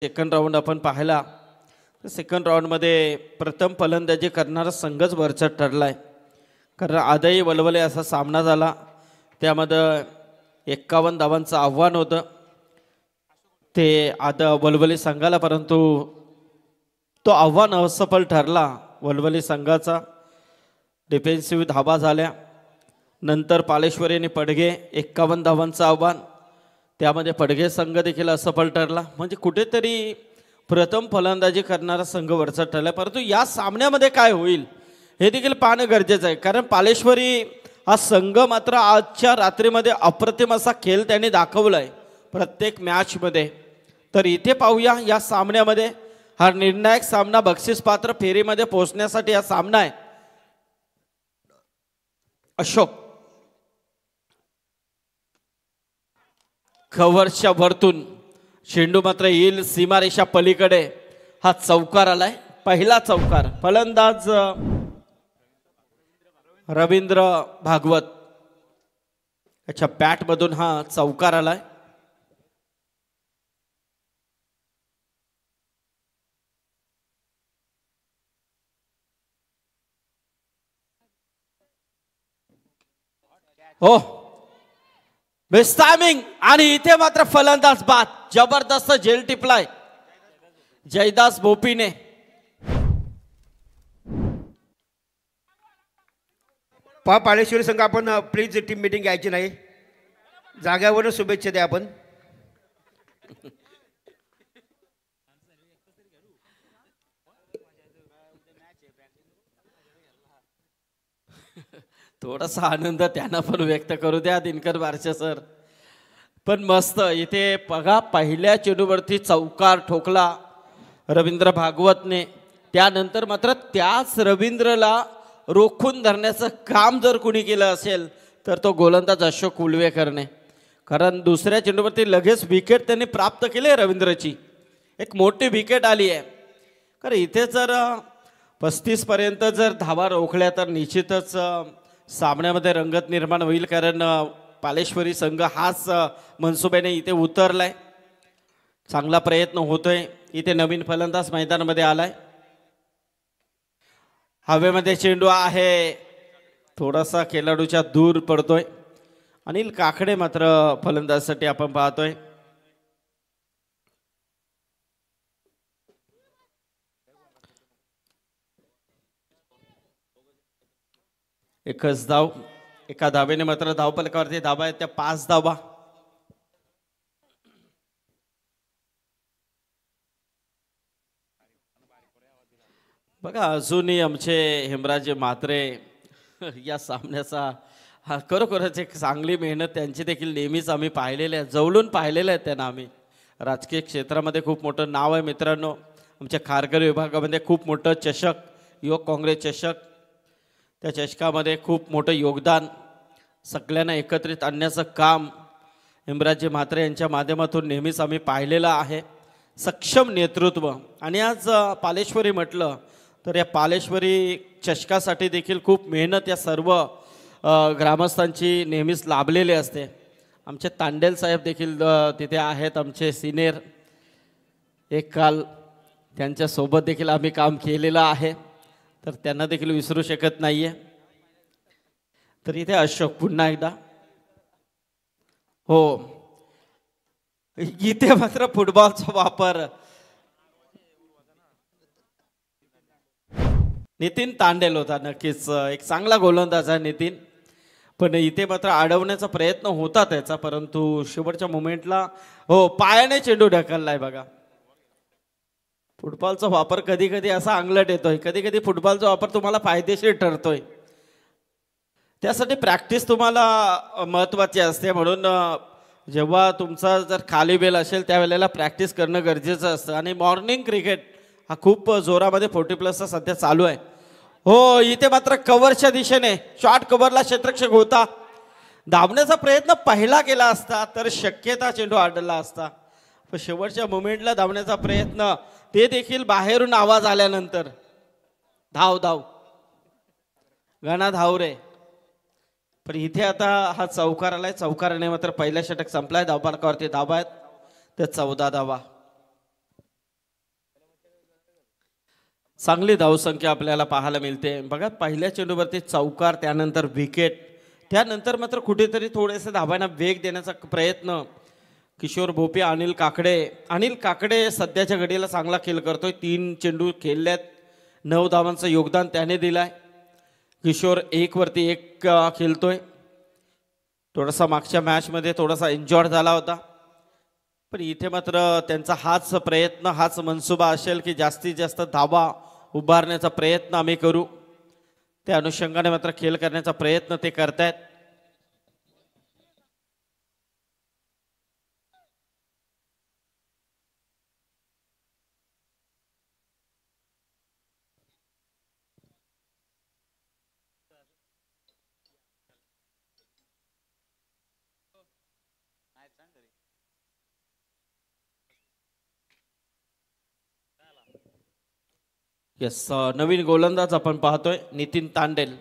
Second round आपण पाहिला तर सेकंड राऊंडमध्ये प्रथम फलंदाजी करणारा संघच वरचढ ठरलाय. कारण आदई वलवले असा सामना झाला, त्यामध्ये 51 धावांचं आव्हान होतं ते वलवली संघाला, परंतु तो आव्हान असफल ठरला. वलवली संघाचा डिफेन्सिव्ह धावा झाल्या. नंतर पालेश्वरी आणि पडगे 51 धावांचं आव्हान, त्यामध्ये पडगे संघ देखील असफल ठरला. म्हणजे कुठेतरी प्रथम फलंदाजी करणारा संघ वरचढ ठरला. परंतु या सामन्यामध्ये काय होईल हे देखील पाहणं गरजेचं आहे. कारण पालेश्वरी हा संघ मात्र आजच्या रात्रीमध्ये अप्रतिम असा खेळ त्यांनी दाखवलाय प्रत्येक मॅचमध्ये. तर इथे पाहूया या सामन्यामध्ये हा निर्णायक सामना, बक्षीसपात्र फेरीमध्ये पोहोचण्यासाठी हा सामना आहे. अशोक कव्हरच्या वरतून चेंडू मात्र येईल सीमारेषा पलीकडे. हा चौकार आलाय, पहिला चौकार. फलंदाज रवींद्र भागवत याच्या बॅट मधून हा चौकार आलाय. हो, बेस्ट टायमिंग. आणि इथे मात्र फलंदाज बाद, जबरदस्त झेल टिपलाय जयदास बोपीने. पालेश्वरी संघ, आपण प्लीज टीम मीटिंग घ्यायची नाही, जाग्यावरच शुभेच्छा द्या आपण. थोडासा आनंद त्यांना पण व्यक्त करू द्या दिनकर बारशे सर. पण मस्त इथे बघा, पहिल्या चेंडूवरती चौकार ठोकला रवींद्र भागवतने. त्यानंतर मात्र त्याच रवींद्रला रोखून धरण्याचं काम जर कुणी केलं असेल तर तो गोलंदाज अशोक उलवेकरने. कारण दुसऱ्या चेंडूवरती लगेच विकेट त्यांनी प्राप्त केली रवींद्रची, एक मोठी विकेट आली आहे. कारण इथे जर 35 पर्यंत जर धावा रोखल्या तर निश्चितच सामन्यामध्ये रंगत निर्माण होईल. कारण पालेश्वरी संघ हाच मनसुब्याने इथे उतरलाय, चांगला प्रयत्न होतोय. इथे नवीन फलंदाज मैदानामध्ये आलाय. हवेमध्ये चेंडू आहे, थोडासा खेळाडूच्या दूर पडतोय. अनिल काकडे मात्र फलंदाजासाठी आपण पाहतोय. एकच धाव, एका धावेने मात्र धावफलकावरती धावा आहेत त्या 5 धावा. बघा, अजूनही आमचे हेमराजे म्हात्रे या सामन्याचा खरोखरच एक चांगली मेहनत त्यांची देखील नेहमीच आम्ही पाहिलेली आहे, जवळून पाहिलेलं आहे त्यांना आम्ही. राजकीय क्षेत्रामध्ये खूप मोठं नाव आहे मित्रांनो. आमच्या खारघर विभागामध्ये खूप मोठं चषक, युवक काँग्रेस चषक, त्या चषकामध्ये खूप मोठं योगदान, सगळ्यांना एकत्रित आणण्याचं काम हेमराजे म्हात्रे यांच्या माध्यमातून नेहमीच आम्ही पाहिलेलं आहे. सक्षम नेतृत्व. आणि आज पालेश्वरी म्हटलं तर या पालेश्वरी चषकासाठी देखील खूप मेहनत या सर्व ग्रामस्थांची नेहमीच लाभलेली असते. आमचे तांडेल साहेब देखील तिथे आहेत, आमचे सिनियर. एक काल त्यांच्यासोबत देखील आम्ही काम केलेलं आहे, तर त्यांना देखील विसरू शकत नाही आहे. तर इथे अशोक पुन्हा एकदा. हो, इथे मात्र फुटबॉलचा वापर. नितीन तांडेल होता, नक्कीच एक चांगला गोलंदाज आहे नितीन. पण इथे मात्र अडवण्याचा प्रयत्न होता त्याचा, परंतु शेवटच्या मोमेंटला हो पायाने चेंडू ढकललाय. बघा, फुटबॉलचा वापर कधी कधी असा अंगलट येतोय, कधी कधी फुटबॉलचा वापर तुम्हाला फायदेशीर ठरतोय. त्यासाठी प्रॅक्टिस तुम्हाला महत्त्वाची असते. म्हणून जेव्हा तुमचा जर खाली बेल असेल त्यावेळेला प्रॅक्टिस करणं गरजेचं असतं. आणि मॉर्निंग क्रिकेट हा खूप जोरामध्ये 40+ सध्या चालू आहे. हो, इथे मात्र कव्हरच्या दिशेने शॉर्ट कव्हरला क्षेत्ररक्षक होता, धावण्याचा प्रयत्न पहिला केला असता तर शक्यता चेंडू अडला असता. पण शेवटच्या मोमेंटला धावण्याचा प्रयत्न, ते देखील बाहेरून आवाज आल्यानंतर धाव धाव घना धाव रे. पण इथे आता हा चौकार आलाय, चौकाराने मात्र पहिला षटक संपलाय. धावफलकावरती धावा आहेत ते 14 धावा. चांगली धावसंख्या आपल्याला पाहायला मिळते बघा. पहिल्या चेंडूवरती चौकार, त्यानंतर विकेट, त्यानंतर मात्र कुठेतरी थोडेसे धावांना वेग देण्याचा प्रयत्न किशोर भोपे, अनिल काकडे सध्याच्या घडीला चांगला खेळ करतोय. 3 चेंडू खेळल्यात, 9 धावांचं योगदान त्याने दिलाय. किशोर 1 वरती 1 खेळतोय. थोडासा मागच्या मॅचमध्ये थोडासा इंजॉर्ड झाला होता, पण इथे मात्र त्यांचा हाच प्रयत्न, हाच मनसुबा असेल की जास्तीत जास्त धावा उभारण्याचा प्रयत्न आम्ही करू. त्या अनुषंगाने मात्र खेळ करण्याचा प्रयत्न ते करतायत. येस, नवीन गोलंदाज आपण पाहतोय Nitin Tandel.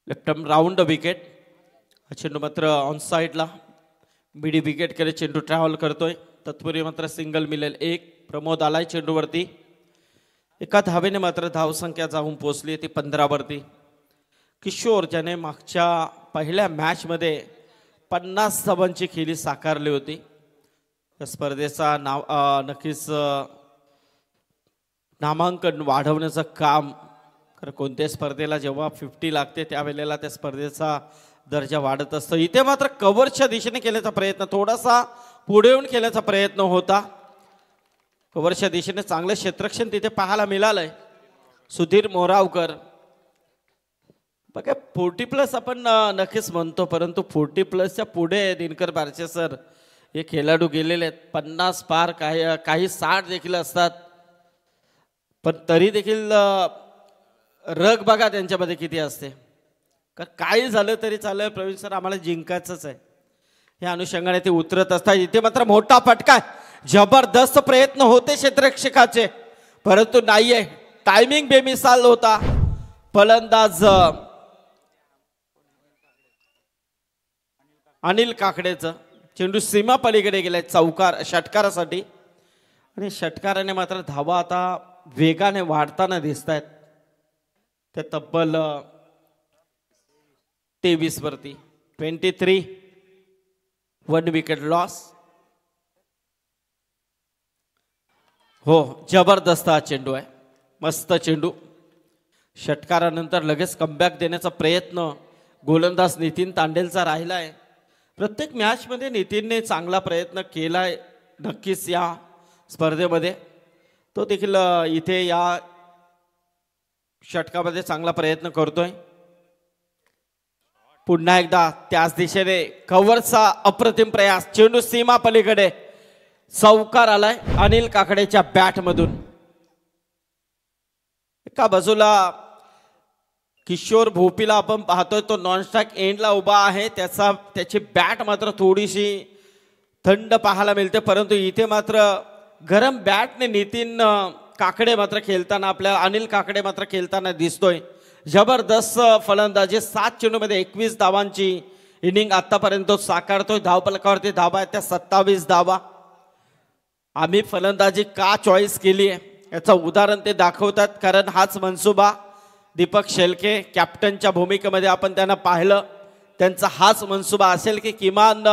Left arm round wicket. हा चेंडू मात्र ऑन साईडला मिडी विकेटकडे चेंडू ट्रॅव्हल करतोय. तत्पूर्वी मात्र सिंगल मिळेल. 1 प्रमोद आलाय चेंडूवरती. एका धावेने मात्र धावसंख्या जाऊन पोहोचली ती 15 वरती. किशोर ज्याने मागच्या पहिल्या मॅचमध्ये 50 धावांची खेळी साकारली होती. या स्पर्धेचा नक्कीच नामांकन वाढवण्याचं काम, कारण कोणत्याही स्पर्धेला जेव्हा 50 लागते त्यावेळेला त्या स्पर्धेचा दर्जा वाढत असतो. इथे मात्र कव्हरच्या दिशेने केल्याचा प्रयत्न, थोडासा पुढे येऊन केल्याचा प्रयत्न होता. कव्हरच्या दिशेने चांगलं क्षेत्ररक्षण तिथे पाहायला मिळालंय. सुधीर मोरावकर बघा, 40+ आपण नक्कीच म्हणतो, परंतु 40+च्या पुढे दिनकर बारचे सर हे खेळाडू गेलेले आहेत. 50 पार, काही 60 देखील असतात, पण तरी देखील रग बघा त्यांच्यामध्ये किती असते. काही झालं तरी चालेल प्रवीण सर, आम्हाला जिंकायचंच आहे, या अनुषंगाने ते उतरत असतात. इथे मात्र मोठा फटका, जबरदस्त प्रयत्न होते क्षेत्ररक्षकाचे, परंतु नाहीये. टायमिंग बेमिसाल होता. फलंदाज अनिल काकडेचं चेंडू सीमा पलीकडे गेलाय षटकारासाठी, आणि षटकाराने मात्र धावा आता वेगाने वाढताना दिसत आहेत. ते तब्बल 23 वरती 23. 1 विकेट लॉस. हो, जबरदस्त हा चेंडू आहे, मस्त चेंडू. षटकारानंतर लगेच कमबॅक देण्याचा प्रयत्न गोलंदाज नितीन तांडेलचा राहिला आहे. प्रत्येक मॅचमध्ये नितीनने चांगला प्रयत्न केलाय नक्कीच या स्पर्धेमध्ये. तो देखील इथे या षटकामध्ये चांगला प्रयत्न करतोय. पुन्हा एकदा त्याच दिशेने कव्हरचा अप्रतिम प्रयास, चेंडू सीमा पलीकडे, चौकार आलाय अनिल काकडेच्या बॅट मधून. एका बाजूला किशोर भोपीला आपण पाहतोय, तो नॉन स्ट्राइक एंडला उभा आहे. त्याची बॅट मात्र थोडीशी थंड पाहायला मिळते, परंतु इथे मात्र गरम बॅटने नितीन काकडे मात्र खेळताना, आपल्या अनिल काकडे मात्र खेळताना दिसतोय. जबरदस्त फलंदाजी. 7 चेंडूमध्ये 21 धावांची इनिंग आतापर्यंत साकारतोय. धावफलकावरती धावा आहेत त्या 27 धावा. आम्ही फलंदाजी का चॉईस केली आहे याचं उदाहरण ते दाखवतात, कारण हाच मनसुबा दीपक शेळके कॅप्टनच्या भूमिकेमध्ये आपण त्यांना पाहिलं. त्यांचा हाच मनसुबा असेल की किमान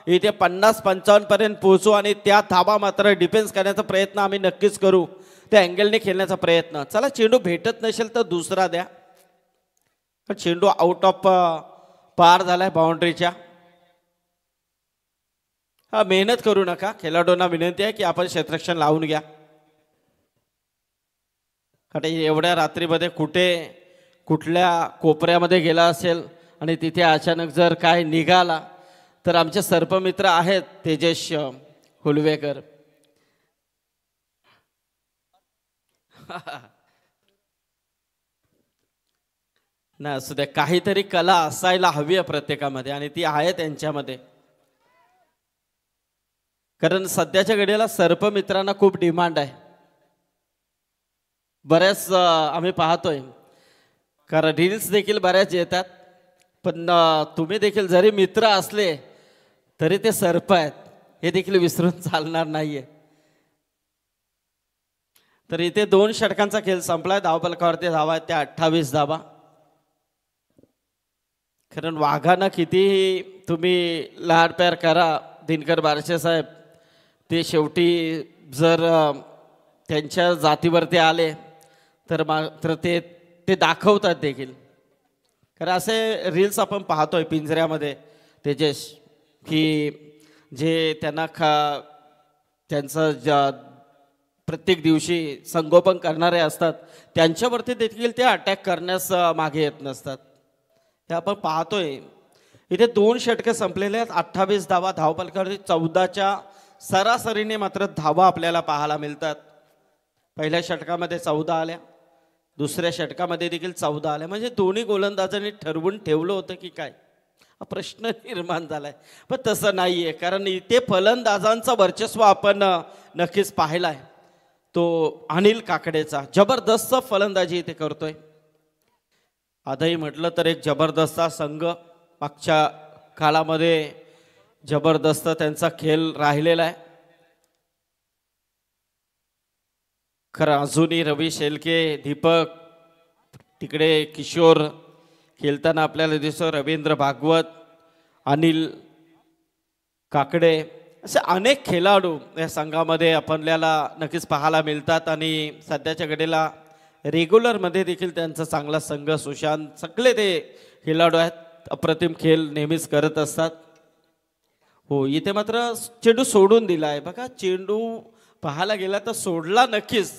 इथे 50-55 पर्यंत पोहोचू आणि त्या धावा मात्र डिफेन्स करण्याचा प्रयत्न आम्ही नक्कीच करू. त्या अँगलने खेळण्याचा प्रयत्न. चला, चेंडू भेटत नसेल तर दुसरा द्या. चेंडू आउट ऑफ पार झालाय बाउंड्रीच्या. हा, मेहनत करू नका. खेळाडूंना विनंती आहे की आपण क्षेत्ररक्षण लावून घ्या. कारण एवढ्या रात्रीमध्ये कुठल्या कोपऱ्यामध्ये गेला असेल आणि तिथे अचानक जर काय निघाला तर आमचे सर्पमित्र आहेत तेजेश हुलवेकर. नाही, असू द्या, काहीतरी कला असायला हवी आहे प्रत्येकामध्ये आणि ती आहे त्यांच्यामध्ये. कारण सध्याच्या घडीला सर्पमित्रांना खूप डिमांड आहे. बऱ्याच आम्ही पाहतोय, कारण रील्स देखील बऱ्याच येतात, पण तुम्ही देखील जरी मित्र असले तरी ते सर्प आहेत हे देखील विसरून चालणार नाहीये. तर इथे 2 षटकांचा खेळ संपलाय. धावफलकावरती धावा आहेत त्या 28 धावा. कारण वाघांना कितीही तुम्ही लाड प्यार करा दिनकर बारशे साहेब, ते शेवटी जर त्यांच्या जातीवरती आले तर मात्र ते ते दाखवतात देखील. कारण असे रील्स आपण पाहतोय पिंजऱ्यामध्ये तेजस, की जे त्यांना त्यांचं प्रत्येक दिवशी संगोपन करणारे असतात त्यांच्यावरती देखील ते अटॅक करण्यास मागे येत नसतात. हे आपण पाहतोय. इथे 2 षटके संपलेले आहेत. 28 धावा धावफलकावरती 14च्या सरासरीने मात्र धावा आपल्याला पाहायला मिळतात. पहिल्या षटकामध्ये 14 आल्या, दुसऱ्या षटकामध्ये देखील 14 आल्या. म्हणजे दोन्ही गोलंदाजांनी ठरवून ठेवलं होतं की काय, हा प्रश्न निर्माण झालाय. पण तसं नाही आहे, कारण इथे फलंदाजांचं वर्चस्व आपण नक्कीच पाहिला आहे. तो अनिल काकडेचा जबरदस्त फलंदाजी इथे करतोय. आजही म्हटलं तर एक जबरदस्त संघ, मागच्या काळामध्ये जबरदस्त त्यांचा खेळ राहिलेला आहे. खरं अजूनही रवी शेलके, दीपक, तिकडे किशोर खेळताना आपल्याला दिसतो, रवींद्र भागवत, अनिल काकडे, असे अनेक खेळाडू या संघामध्ये आपल्याला नक्कीच पाहायला मिळतात. आणि सध्याच्या घडीला रेग्युलरमध्ये देखील त्यांचा चांगला संघ, सुशांत, सगळे ते खेळाडू आहेत. अप्रतिम खेळ नेहमीच करत असतात. हो, इथे मात्र चेंडू सोडून दिला आहे बघा. चेंडू पाहायला गेला तर सोडला नक्कीच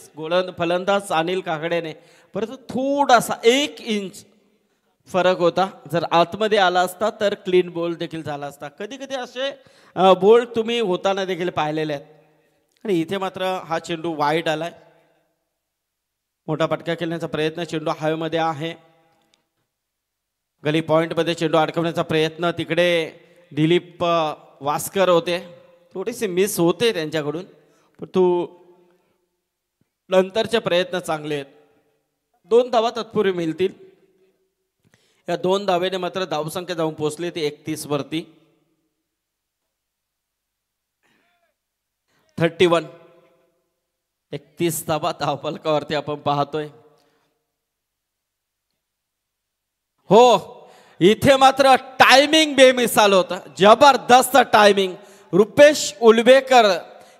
फलंदाज अनिल काकडेने, परंतु थोडासा 1 इंच फरक होता. जर आतमध्ये आला असता तर क्लीन बॉल देखील झाला असता. कधी कधी असे बॉल तुम्ही होताना देखील पाहिलेले आहेत. आणि इथे मात्र हा चेंडू वाईड आलाय. मोठा फटका खेळण्याचा प्रयत्न, चेंडू हवेमध्ये आहे. गली पॉइंटमध्ये चेंडू अडकवण्याचा प्रयत्न, तिकडे दिलीप वास्कर होते, थोडीशी मिस होते त्यांच्याकडून, पण तू नंतरचे प्रयत्न चांगले आहेत. 2 धावा तत्पूर्वी मिळतील. या 2 धावेने मात्र धावसंख्या जाऊन पोहोचली ती 31 वरती. 31 31 धावा धावफलकावरती आपण पाहतोय. हो, इथे मात्र टायमिंग बेमिसाल होता, जबरदस्त टायमिंग. रुपेश उलवेकर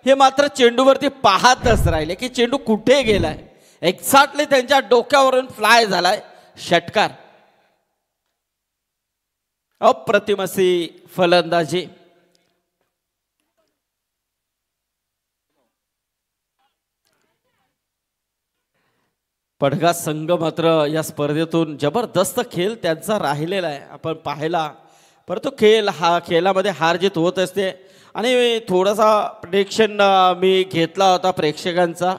हे मात्र चेंडूवरती पाहतच राहिले की चेंडू कुठे गेलाय. एक्झॅक्टली त्यांच्या डोक्यावरून फ्लाय झालाय. षटकार. अप्रतिम अशी फलंदाजी. पडघा संघ मात्र या स्पर्धेतून जबरदस्त खेळ त्यांचा राहिलेला आहे, आपण पाहिला. परंतु खेळामध्ये हार जीत होत असते. आणि थोडासा प्रेडिक्शन मी घेतला होता प्रेक्षकांचा,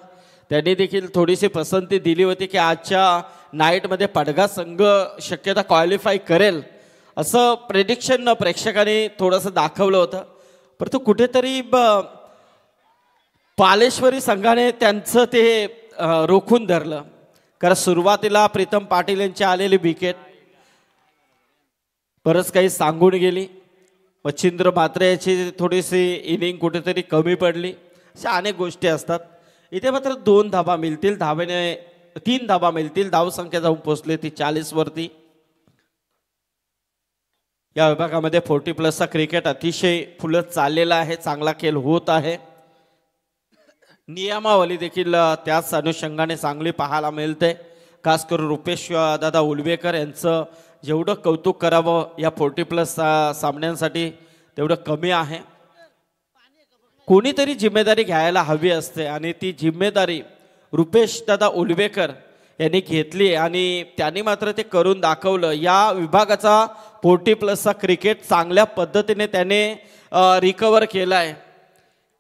त्यांनी देखील थोडीशी पसंती दिली होती की आजच्या नाईटमध्ये पडघा संघ शक्यता क्वालिफाय करेल, असं प्रेडिक्शन प्रेक्षकांनी थोडंसं दाखवलं होतं. परंतु कुठेतरी पालेश्वरी संघाने त्यांचं ते रोखून धरलं. कारण सुरुवातीला प्रीतम पाटील यांची आलेली विकेट बरंच काही सांगून गेली. मच्छिंद्र म्हात्रे याची थोडीशी इनिंग कुठेतरी कमी पडली. अशा अनेक गोष्टी असतात. इथे मात्र 2 धावा मिळतील. 3 धावा मिळतील. धावसंख्या जाऊन पोहोचली ती 40 वरती. या विभागामध्ये 40+ क्रिकेट अतिशय फुलत चाललेला आहे. चांगला खेळ होत आहे. नियमावली देखील त्याच अनुषंगाने चांगली पाहायला मिळते. खास करून रुपेश दादा उलवेकर यांचं जेवढं कौतुक करावं या 40+ सामन्यांसाठी तेवढं कमी आहे. कोणीतरी जिम्मेदारी घ्यायला हवी असते आणि ती जिम्मेदारी रुपेश दादा उलवेकर यांनी घेतली आणि त्यांनी मात्र ते करून दाखवलं. या विभागाचा 40+ क्रिकेट चांगल्या पद्धतीने त्याने रिकवर केला आहे.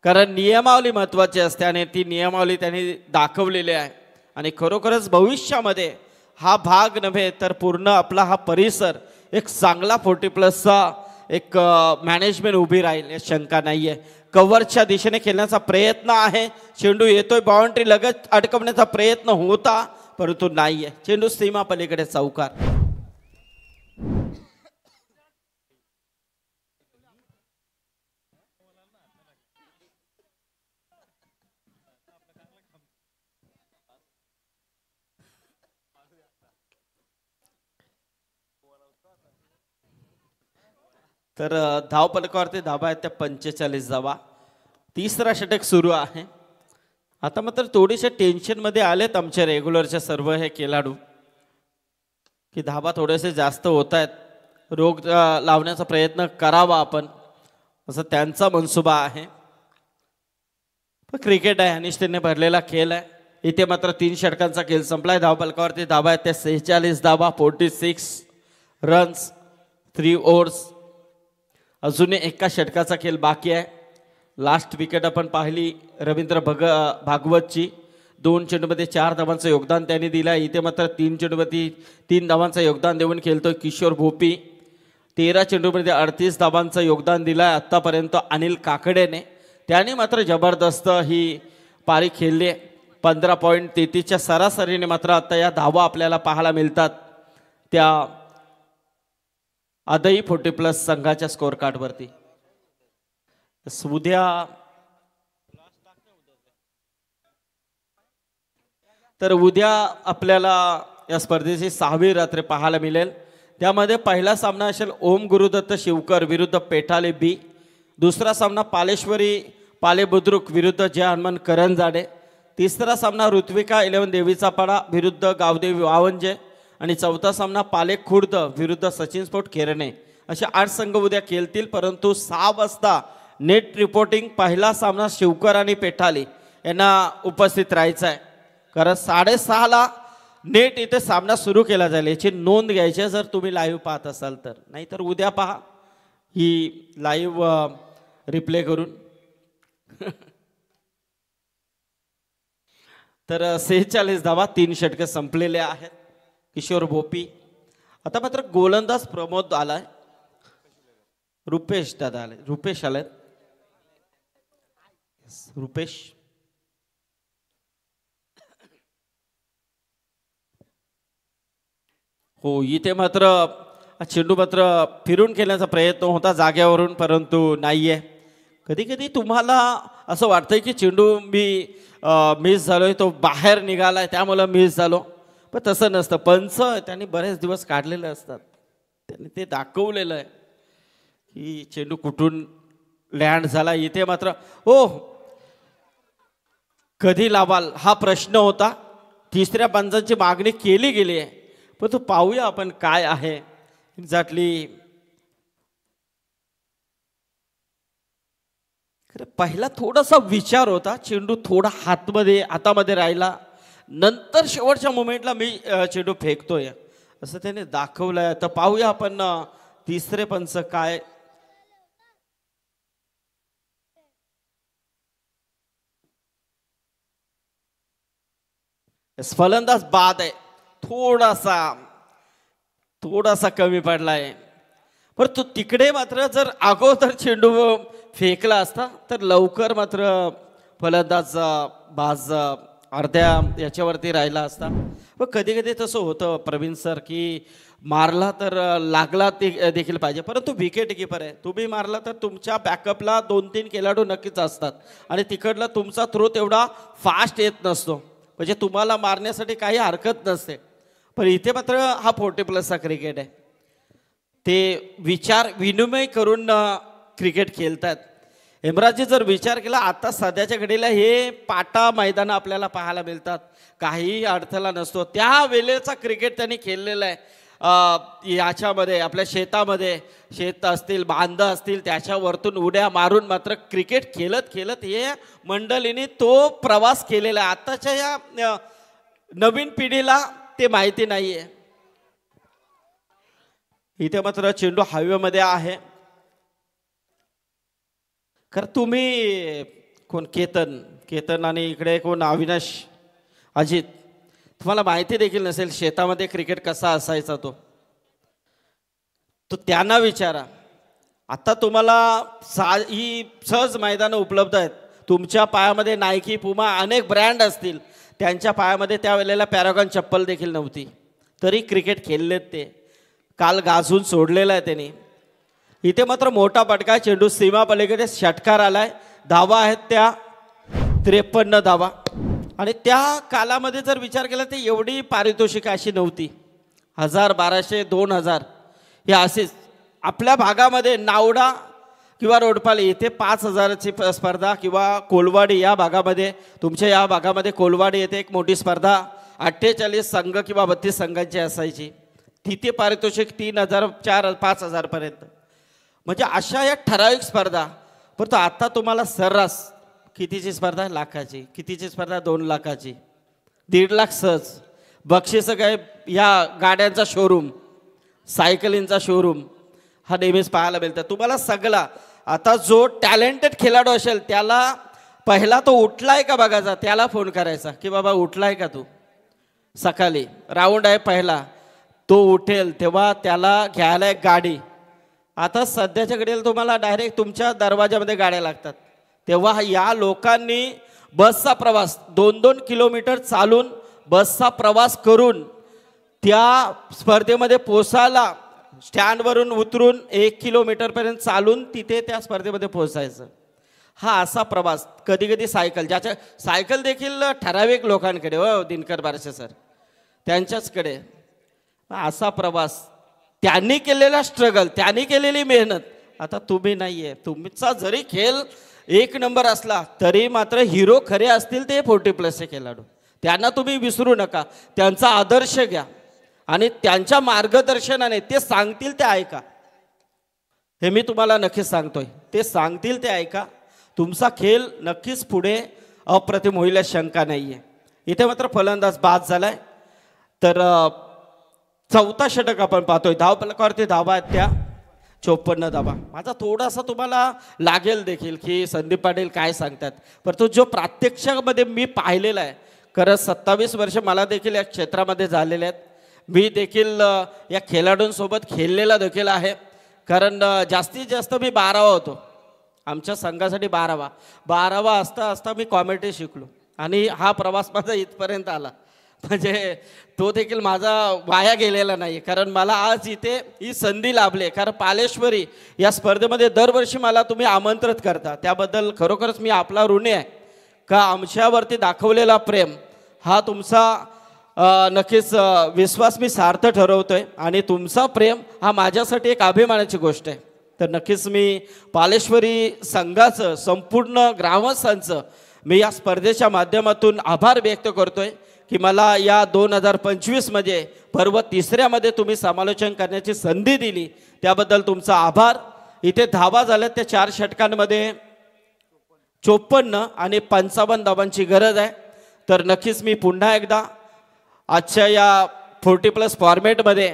कारण नियमावली महत्त्वाची असते आणि ती नियमावली त्यांनी दाखवलेली आहे. आणि खरोखरच भविष्यामध्ये हा भाग नव्हे तर पूर्ण आपला हा परिसर एक चांगला 40+ एक मॅनेजमेंट उभी राहील यात शंका नाही आहे. कव्हरच्या दिशेने खेळण्याचा प्रयत्न आहे. चेंडू येतोय, बाउंड्री लगत अडकवण्याचा प्रयत्न होता परंतु नाही आहे. चेंडू सीमा पलीकडे चौकार. तर धावपलकावरती धाबा आहेत त्या 45 धावा. तिसरा षटक सुरू आहे. आता मात्र थोडेसे टेन्शनमध्ये आलेत आमचे रेग्युलरचे सर्व हे खेळाडू की धाबा थोडेसे जास्त होत आहेत, रोग लावण्याचा प्रयत्न करावा आपण, असं त्यांचा मनसुबा आहे. पण क्रिकेट आहे, अनिश्चितने भरलेला खेळ आहे. इथे मात्र 3 षटकांचा खेळ संपलाय. धावपलकावरती धाबा आहेत त्या 46 धाबा, 46 रन्स, 3 ओव्हर्स. अजूनही एका षटकाचा खेळ बाकी आहे. लास्ट विकेट आपण पाहिली रवींद्र भागवतची. 2 चेंडूमध्ये 4 धावांचं योगदान त्यांनी दिलं. इथे मात्र 3 चेंडूमध्ये 3 धावांचं योगदान देऊन खेळतोय किशोर भोपी. 13 चेंडूमध्ये 38 धावांचं योगदान दिलं आहे आत्तापर्यंत अनिल काकडेने. त्याने मात्र जबरदस्त ही पारी खेळली. 15.33च्या सरासरीने मात्र आता या धावा आपल्याला पाहायला मिळतात त्या आदई 40+ संघाच्या स्कोअर कार्डवरती. उद्या तर उद्या आपल्याला या स्पर्धेची 6वी रात्र पाहायला मिळेल. त्यामध्ये पहिला सामना असेल ओम गुरुदत्त शिवकर विरुद्ध पेठाले बी. दुसरा सामना पालेश्वरी पाले बुद्रुक विरुद्ध जय हनुमान करंजाडे. तिसरा सामना ऋत्विका 11 देवीचा पाडा विरुद्ध गावदेवी वावंजे. आणि चौथा सामना पाले खुर्द विरुद्ध सचिन स्पोर्ट केरणे. असे 8 संघ उद्या खेळतील. परंतु 6 वाजता नेट रिपोर्टिंग पहिला सामना शिवकर आणि पेठाली यांना उपस्थित राहायचं आहे. कारण 6:30ला नेट इथे सामना सुरू केला जाईल, याची नोंद घ्यायची आहे जर तुम्ही लाईव्ह पाहत असाल तर. नाहीतर उद्या पहा ही लाईव्ह रिप्ले करून. तर 46 धावा, 3 षटके संपलेले आहेत. किशोर भोपी. आता मात्र गोलंदाज प्रमोद आलाय, रुपेश दादा आले, रुपेश आलेत. रुपेश हो. इथे मात्र चेंडू मात्र फिरून खेळण्याचा प्रयत्न होता जाग्यावरून, परंतु नाहीये. कधी कधी तुम्हाला असं वाटतंय की चेंडू मी मिस झालोय, तो बाहेर निघालाय त्यामुळे मिस झालो. पण तसं नसतं. पंच त्यांनी बरेच दिवस काढलेले असतात, त्यांनी ते दाखवलेलं आहे की चेंडू कुठून लँड झाला. इथे मात्र हो कधी लावाल हा प्रश्न होता. 3ऱ्या पंचांची मागणी केली गेली आहे, पण तो पाहूया आपण काय आहे एक्झॅक्टली. पहिला थोडासा विचार होता, चेंडू थोडा हातामध्ये राहिला, नंतर शेवटच्या मोमेंटला मी चेंडू फेकतोय असं त्याने दाखवलंय. तर पाहूया आपण 3रे पंच काय. फलंदाज बाद आहे, थोडासा कमी पडलाय. पण तो तिकडे मात्र जर अगोदर चेंडू फेकला असता तर लवकर मात्र फलंदाज बाज अर्ध्या याच्यावरती राहिला असता. पण कधी कधी तसं होतं प्रवीण सर की मारला तर लागला ते देखील पाहिजे. परंतु विकेट कीपर आहे, तुम्ही मारला तर तुमच्या बॅकअपला 2-3 खेळाडू नक्कीच असतात आणि तिकडला तुमचा थ्रो तेवढा फास्ट येत नसतो, म्हणजे तुम्हाला मारण्यासाठी काही हरकत नसते. पण इथे मात्र हा 40+ क्रिकेट आहे, ते विचार विनिमय करून क्रिकेट खेळतात. हेमराजजी जर विचार केला आता सध्याच्या घडीला हे पाटा मैदान आपल्याला पाहायला मिळतात, काही अडथळा नसतो. त्या वेळेचा क्रिकेट त्यांनी खेळलेला आहे. याच्यामध्ये आपल्या शेतामध्ये शेत असतील, बांध असतील, त्याच्यावरतून उड्या मारून मात्र क्रिकेट खेळत खेळत हे मंडळीने तो प्रवास केलेला आहे. आताच्या या नवीन पिढीला ते माहिती नाहीये. इथे मात्र चेंडू हवेमध्ये आहे. खरं तुम्ही कोण केतन आणि इकडे कोण अविनाश अजित, तुम्हाला माहिती देखील नसेल शेतामध्ये क्रिकेट कसा असायचा तो त्यांना विचारा. आता तुम्हाला ही सहज मैदानं उपलब्ध आहेत. तुमच्या पायामध्ये नायकी, पुमा अनेक ब्रँड असतील, त्यांच्या पायामध्ये त्यावेळेला पॅरागॉन चप्पल देखील नव्हती, तरी क्रिकेट खेळलेत ते. काल गाजून सोडलेला आहे त्यांनी. इथे मात्र मोठा पटका, चेंडू सीमा पलीकडे षटकार आलाय. धावा आहेत त्या 53 धावा. आणि त्या कालामध्ये जर विचार केला तर एवढी पारितोषिक अशी नव्हती. 1000, 1200, 2000 हे असेच. आपल्या भागामध्ये नावडा किंवा रोडपाली इथे 5,000ची स्पर्धा, किंवा कोलवाडी या भागामध्ये, तुमच्या या भागामध्ये कोलवाडी येथे एक मोठी स्पर्धा 48 संघ किंवा 32 संघांची असायची. तिथे पारितोषिक 3,000, 4,000, 5,000 पर्यंत. म्हणजे अशा या ठराविक स्पर्धा. परंतु आता तुम्हाला सर्रास कितीची स्पर्धा? लाखाची. कितीची स्पर्धा? 2 लाखाची, 1.5 लाख सहज. बक्षिसं काय? या गाड्यांचा शोरूम, सायकलींचा शोरूम हा नेहमीच पाहायला मिळतं तुम्हाला सगळा. आता जो टॅलेंटेड खेळाडू असेल त्याला पहिला तो उठलाय का बघायचा, त्याला फोन करायचा की बाबा उठलाय का तू. सकाळी राऊंड आहे पहिला, तो उठेल तेव्हा त्याला घ्यायला एक गाडी. आता सध्याच्या घडीला तुम्हाला डायरेक्ट तुमच्या दरवाजामध्ये गाड्या लागतात. तेव्हा या लोकांनी बसचा प्रवास 2-2 किलोमीटर चालून, बसचा प्रवास करून त्या स्पर्धेमध्ये पोचायला, स्टँडवरून उतरून 1 किलोमीटरपर्यंत चालून तिथे त्या स्पर्धेमध्ये पोचायचं. हा असा प्रवास. कधी कधी सायकल, ज्याच्या सायकल देखील ठराविक लोकांकडे, हो दिनकर बारसे सर, त्यांच्याचकडे. असा प्रवास, त्यांनी केलेला स्ट्रगल, त्यांनी केलेली मेहनत. आता तुम्ही नाही आहे. तुमचा जरी खेळ 1 नंबर असला तरी मात्र हिरो खरे असतील ते 40+ खेळाडू. त्यांना तुम्ही विसरू नका. त्यांचा आदर्श घ्या आणि त्यांच्या मार्गदर्शनाने ते सांगतील ते ऐका. हे मी तुम्हाला नक्कीच सांगतोय, ते सांगतील ते ऐका. तुमचा खेळ नक्कीच पुढे अप्रतिम होईल, शंका नाही आहे. इथे मात्र फलंदाज बाद झालाय. तर 4था षटक आपण पाहतोय. धावफलकावरती धावा आहेत त्या 54 धावा. माझा थोडासा तुम्हाला लागेल देखील की संदीप पाटील काय सांगतात, परंतु जो प्रात्यक्षामध्ये मी पाहिलेला आहे, खरं 27 वर्ष मला देखील या क्षेत्रामध्ये झालेले आहेत. मी देखील या खेळाडूंसोबत खेळलेला देखील आहे. कारण जास्तीत जास्त मी 12वा होतो आमच्या संघासाठी. 12वा असता असता मी कॉमेडी शिकलो आणि हा प्रवास माझा इथपर्यंत आला. म्हणजे तो देखील माझा वाया गेलेला नाही. कारण मला आज इथे ही संधी लाभली. कारण पालेश्वरी या स्पर्धेमध्ये दरवर्षी मला तुम्ही आमंत्रित करता, त्याबद्दल खरोखरच मी आपला ऋणी आहे. का आमच्यावरती दाखवलेला प्रेम हा तुमचा नक्कीच विश्वास मी सार्थ ठरवतोय आणि तुमचा प्रेम हा माझ्यासाठी एक अभिमानाची गोष्ट आहे. तर नक्कीच मी पालेश्वरी संघाचं, संपूर्ण ग्रामस्थांचं मी या स्पर्धेच्या माध्यमातून आभार व्यक्त करतोय की मला या 2025 मध्ये पर्व 3ऱ्यामध्ये तुम्ही समालोचन करण्याची संधी दिली, त्याबद्दल तुमचा आभार. इथे धावा झाल्या त्या 4 षटकांमध्ये 54 आणि 55 धावांची गरज आहे. तर नक्कीच मी पुन्हा एकदा आजच्या या 40+ फॉर्मॅटमध्ये,